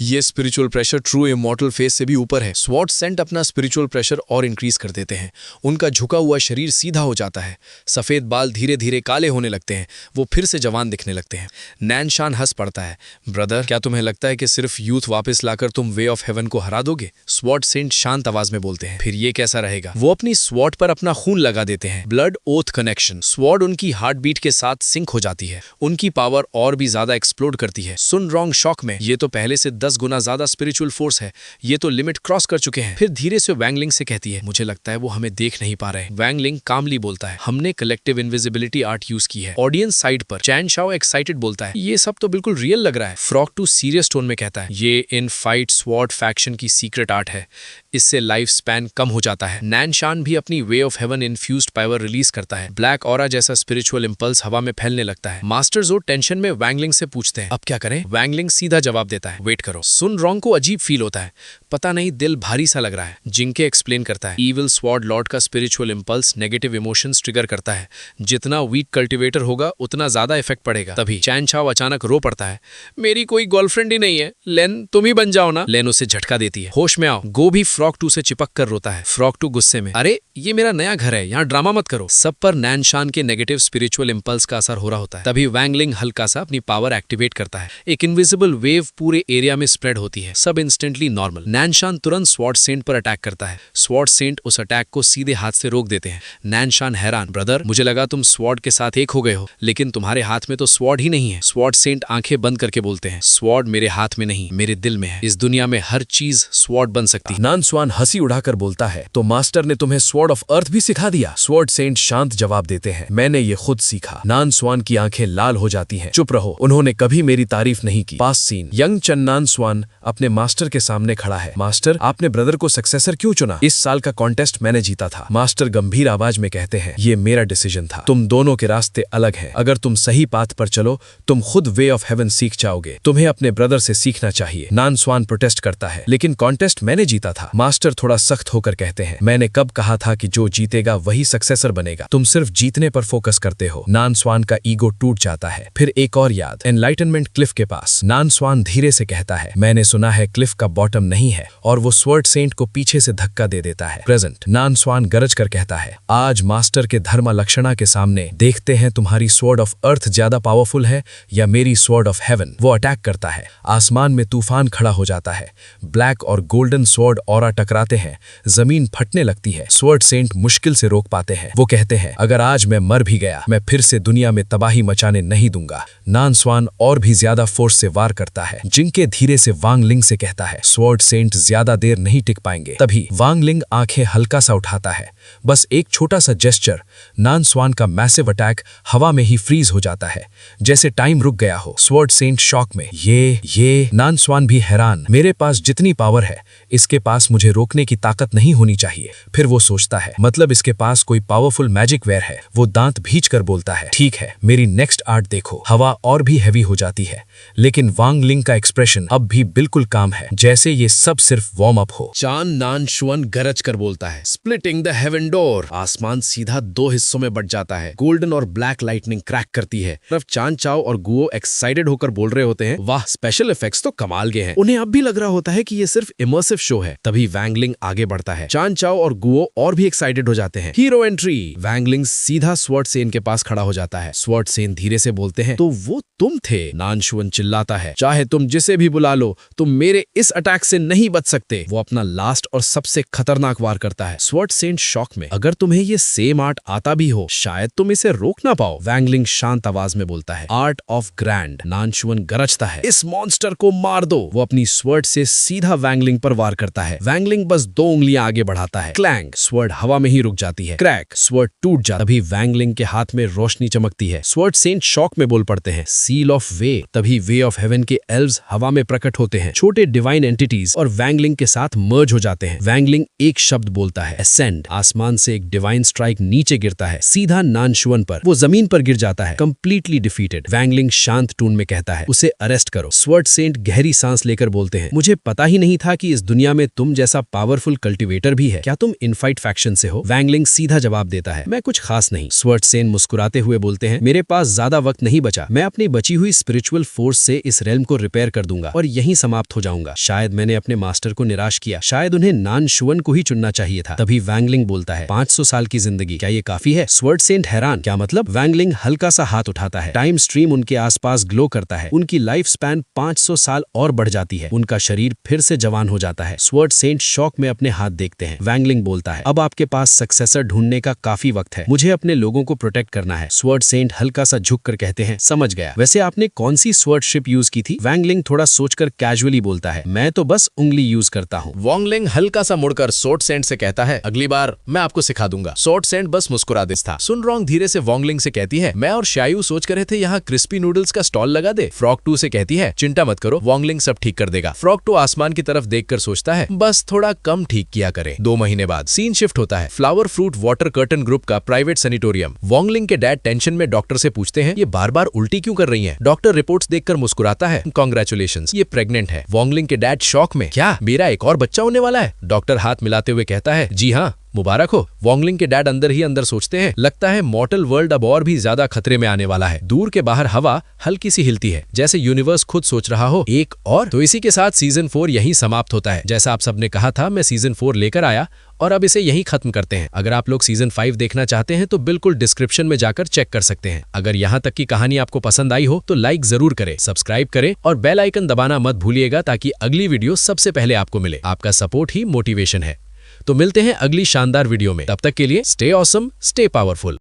ये spiritual pressure true immortal face से भी ऊपर है। स्वॉर्ड सेंट अपना स्पिरिचुअल प्रेशर और इंक्रीज कर देते हैं। उनका झुका हुआ शरीर सीधा हो जाता है, सफेद बाल धीरे धीरे काले होने लगते हैं, वो फिर से जवान दिखने लगते हैं। नैनशान हंस पड़ता है, ब्रदर क्या तुम्हें लगता है कि सिर्फ यूथ वापस लाकर तुम वे ऑफ हेवन को हरा दोगे? स्वॉर्ड सेंट शांत आवाज में बोलते हैं, फिर ये कैसा रहेगा? वो अपनी स्वॉर्ड पर अपना खून लगा देते हैं, ब्लड ओथ कनेक्शन। स्वॉर्ड उनकी हार्ट बीट के साथ सिंक हो जाती है, उनकी पावर और भी ज्यादा ज्यादा एक्सप्लोड करती है। सुन रॉन्ग शॉक में, ये तो पहले से 10 गुना ज्यादा स्पिरिचुअल फोर्स है, ये तो लिमिट क्रॉस कर चुके हैं। फिर धीरे से वैंगलिंग से कहती है, मुझे लगता है वो हमें देख नहीं पा रहे। वैंगलिंग कामली बोलता है, हमने कलेक्टिव इनविजिबिलिटी आर्ट यूज की है। ऑडियंस साइड पर चैन शाओ एक्साइटेड बोलता है, ये सब तो बिल्कुल रियल लग रहा है। फ्रॉग टू सीरियस टोन में कहता है, ये इन फाइट स्वॉर्ड फैक्शन की सीक्रेट आर्ट है, इससे लाइफ स्पैन कम हो जाता है। नैनशान भी अपनी वे of haven infused power release करता है। ब्लैक ऑरा जैसा स्पिरिचुअल इंपल्स हवा में फैलने लगता है। मास्टर जो टेंशन में वैंगलिंग से पूछते हैं, अब क्या करें? वैंगलिंग सीधा जवाब देता है, वेट करो। सुन रॉन्ग को अजीब फील होता है, पता नहीं दिल भारी सा लग रहा है। जिंके एक्सप्लेन करता है, ईविल स्वॉर्ड लॉर्ड का spiritual impulse negative emotions trigger करता है, जितना वीक कल्टिवेटर होगा उतना ज्यादा इफेक्ट पड़ेगा। तभी चैन चाओ अचानक रो पड़ता है, मेरी कोई गर्लफ्रेंड ही नहीं है, लेन तुम ही बन जाओ ना। लेन उसे झटका देती है, होश में आओ। गो भी फ्रॉग टू से चिपक कर रोता है। फ्रॉग टू गुस्से में, अरे ये मेरा नया घर है, यहाँ ड्रामा मत करो। सब पर नैनशान के नेगेटिव स्पिरिचुअल इंपल्स का असर हो रहा होता है। तभी वैंगलिंग हल्का सा अपनी पावर एक्टिवेट करता है। एक इनविजिबल वेव पूरे एरिया में स्प्रेड होती है, सब इंस्टेंटली नॉर्मल। नैनशान तुरंत स्वॉर्ड सेंट पर अटैक करता है। स्वॉर्ड सेंट उस अटैक को सीधे हाथ से रोक देते हैं। नैनशान हैरान, ब्रदर मुझे लगा तुम स्वॉर्ड के साथ एक हो गए हो, लेकिन तुम्हारे हाथ में तो स्वॉर्ड ही नहीं है। स्वॉर्ड सेंट आंखें बंद करके बोलते हैं, स्वॉर्ड मेरे हाथ में नहीं, मेरे दिल में है। इस दुनिया में हर चीज स्वॉर्ड बन सकती है। नानस्वान हंसी उड़ाकर बोलता है, तो मास्टर ने तुम्हें स्वॉर्ड ऑफ अर्थ भी सिखा दिया? स्वॉर्ड सेंट शांत जवाब देते हैं, मैंने ये खुद सीखा। नानस्वान की आंखें लाल हो जाती हैं। चुप रहो, उन्होंने कभी मेरी तारीफ नहीं की। पास सीन, यंग चन नानस्वान अपने मास्टर के सामने खड़ा है। मास्टर, आपने ब्रदर को सक्सेसर क्यों चुना? इस साल का कॉन्टेस्ट मैंने जीता था। मास्टर गंभीर आवाज में कहते हैं, ये मेरा डिसीजन था। तुम दोनों के रास्ते अलग हैं। अगर तुम सही पाथ पर चलो, तुम खुद वे ऑफ हेवन सीख जाओगे। तुम्हें अपने ब्रदर से सीखना चाहिए। नानस्वान प्रोटेस्ट करता है, लेकिन कॉन्टेस्ट मैंने जीता था। मास्टर थोड़ा सख्त होकर कहते हैं, मैंने कब कहा था कि जो जीतेगा वही सक्सेसर बनेगा? तुम सिर्फ जीतने पर फोकस करते हो। नानस्वान का ईगो टूट जाता है। फिर एक और याद, एनलाइटनमेंट क्लिफ के पास। नानस्वान धीरे से कहता है, मैंने सुना है क्लिफ का बॉटम नहीं है, और वो स्वॉर्ड सेंट को पीछे से धक्का दे देता है। प्रेजेंट, नानस्वान गरज कर कहता है, आज मास्टर के धर्मा लक्षणा के सामने देखते हैं तुम्हारी स्वॉर्ड ऑफ अर्थ ज्यादा पावरफुल है या मेरी स्वॉर्ड ऑफ हेवन। वो अटैक करता है। आसमान में तूफान खड़ा हो जाता है। ब्लैक और गोल्डन स्वॉर्ड ऑरा टकराते हैं। जमीन फटने लगती है। स्वॉर्ड सेंट मुश्किल से रोक पाते हैं। वो कहते हैं, अगर आज मैं मर भी गया, मैं फिर से दुनिया में तबाही मचाने नहीं दूंगा। नानस्वान और भी ज्यादा फोर्स से वार करता है। जिंके धीरे से वांगलिंग से कहता है, स्वॉर्ड सेंट ज्यादा देर नहीं टिक पाएंगे। तभी वांगलिंग आंखें हल्का सा उठाता है। बस एक छोटा सा जेस्चर, नानस्वान का मैसिव अटैक हवा में ही फ्रीज हो जाता है, जैसे टाइम रुक गया हो। स्वॉर्ड सेंट शॉक में, ये नानस्वान भी हैरान, मेरे पास जितनी पावर है, इसके पास मुझे रोकने की ताकत नहीं होनी चाहिए। फिर वो सोचता है, मतलब इसके पास कोई पावरफुल मैजिक वेयर है। वो दांत भींच कर बोलता है, ठीक है, मेरी नेक्स्ट आर्ट देखो। हवा और भी हैवी हो जाती है, लेकिन वांगलिंग का एक्सप्रेशन अब भी बिल्कुल काम है, जैसे ये सब सिर्फ वार्म अप हो। चान नानशुअन गरज कर बोलता है, स्प्लिटिंग द हेवन डोर। आसमान सीधा 2 हिस्सों में बट जाता है। गोल्डन और ब्लैक लाइटनिंग क्रैक करती है। तरफ चान चाओ और गुओ एक्साइटेड होकर बोल रहे होते हैं, वाह, स्पेशल इफेक्ट्स तो कमाल के हैं। उन्हें अब भी लग रहा होता है कि ये सिर्फ इमर्सिव शो है। तभी वैंगलिंग आगे बढ़ता है। चान चाओ और गुओ और भी एक्साइटेड हो जाते हैं। Hero entry. वैंगलिंग सीधा स्वॉर्ड सेन के पास खड़ा हो जाता है। स्वॉर्ड सेन धीरे से बोलते हैं, तो वो तुम थे? नानशुअन चिल्लाता है, चाहे तुम जिसे भी बुला लो, तुम मेरे इस अटैक से नहीं बच सकते। वो अपना लास्ट और सबसे खतरनाक वार करता है। स्वॉर्ड सेन शॉक में, अगर तुम्हें ये सेम आर्ट आता भी हो, शायद तुम इसे रोक ना पाओ। वैंगलिंग शांत आवाज में बोलता है, आर्ट ऑफ ग्रैंड। नानशुअन गरजता है, इस मॉन्स्टर को मार दो। वो अपनी स्वर्ड से सीधा वैंगलिंग पर वार करता है। वैंगलिंग बस 2 उंगलियां आगे बढ़ाता है। क्लैंग, स्वर्ड हवा में ही रुक जाती है। क्रैक, स्वर्ड टूट जाता है। तभी वैंगलिंग के हाथ में रोशनी चमकती है। स्वॉर्ड सेंट शॉक में बोल पड़ते हैं, सील ऑफ वे। तभी वे ऑफ हेवन के एल्व्स हवा में प्रकट होते हैं, छोटे डिवाइन एंटिटीज, और वैंगलिंग के साथ मर्ज हो जाते हैं। वैंगलिंग एक शब्द बोलता है, असेंड। आसमान से एक डिवाइन स्ट्राइक नीचे गिरता है, सीधा नानशुअन पर। वो जमीन पर गिर जाता है, कंप्लीटली डिफीटेड। वैंगलिंग शांत टून में कहता है, उसे अरेस्ट करो। स्वॉर्ड सेंट गहरी सांस लेकर बोलते हैं, मुझे पता ही नहीं था कि इस दुनिया में तुम जैसा पावरफुल कल्टिवेटर भी है। क्या तुम इनफाइट फैक्शन से हो? वैंगलिंग सीधा जवाब देता है, मैं कुछ खास नहीं। स्वॉर्ड सेन मुस्कुराते हुए बोलते हैं, मेरे पास ज्यादा वक्त नहीं बचा। मैं अपनी बची हुई स्पिरिचुअल फोर्स से इस रेल्म को रिपेयर कर दूंगा और यहीं समाप्त हो जाऊंगा। शायद मैंने अपने मास्टर को निराश किया, शायद उन्हें नानशुअन को ही चुनना चाहिए था। तभी वैंगलिंग बोलता है, 500 साल की जिंदगी, क्या ये काफी है? स्वॉर्ड सेंट हैरान, क्या मतलब? वैंगलिंग हल्का सा हाथ उठाता है। टाइम स्ट्रीम उनके आसपास ग्लो करता है। उनकी लाइफ स्पैन 500 साल और बढ़ जाती है। उनका शरीर फिर से जवान हो जाता है। स्वॉर्ड सेंट शॉक में अपने हाथ देखते हैं। वैंगलिंग बोलता है, अब आपके पास सक्सेसर ढूंढने का काफी वक्त है। मुझे अपने लोगों को प्रोटेक्ट करना है। स्वॉर्ड सेंट हल्का सा झुक कर कहते हैं, समझ गया। वैसे वैसे आपने कौन सी स्वॉर्डशिप यूज की थी? वैंगलिंग थोड़ा सोचकर कैजुअली बोलता है, मैं तो बस उंगली यूज करता हूँ। वोंगलिंग हल्का सा मुड़कर सोर्ड सेंट से कहता है, अगली बार मैं आपको सिखा दूंगा। सोर्ड सेंट बस मुस्कुरा देता था। सुन रॉन्ग धीरे से वोंगलिंग से कहती है, मैं और शायू सोच कर रहे थे यहाँ क्रिस्पी नूडल्स का स्टॉल लगा दे। फ्रॉग 2 से कहती है, चिंता मत करो, वोंगलिंग सब ठीक कर देगा। फ्रॉग 2 आसमान की तरफ देखकर सोचता है, बस थोड़ा कम ठीक किया करे। 2 महीने बाद सीन शिफ्ट होता है। Flower fruit water curtain group का प्राइवेट सैनिटोरियम। वोंगलिंग के डैड टेंशन में डॉक्टर से पूछते हैं, ये बार बार उल्टी क्यों कर रही हैं? डॉक्टर रिपोर्ट्स देखकर मुस्कुराता है, कांग्रेचुलेशंस, ये प्रेग्नेंट है। वोंगलिंग के डैड शॉक में, क्या मेरा एक और बच्चा होने वाला है? डॉक्टर हाथ मिलाते हुए कहता है, जी हाँ, मुबारक हो। वोंगलिंग के डैड अंदर ही अंदर सोचते हैं, लगता है मॉर्टल वर्ल्ड अब और भी ज्यादा खतरे में आने वाला है। दूर के बाहर हवा हल्की सी हिलती है, जैसे यूनिवर्स खुद सोच रहा हो एक और। तो इसी के साथ सीजन 4 यहीं समाप्त होता है। जैसा आप सबने कहा था, मैं सीजन 4 लेकर आया और अब इसे यहीं खत्म करते हैं। अगर आप लोग सीजन 5 देखना चाहते हैं तो बिल्कुल डिस्क्रिप्शन में जाकर चेक कर सकते हैं। अगर यहाँ तक की कहानी आपको पसंद आई हो तो लाइक जरूर करें, सब्सक्राइब करें और बेल आइकन दबाना मत भूलिएगा ताकि अगली वीडियो सबसे पहले आपको मिले। आपका सपोर्ट ही मोटिवेशन है। तो मिलते हैं अगली शानदार वीडियो में। तब तक के लिए स्टे ऑसम, स्टे पावरफुल।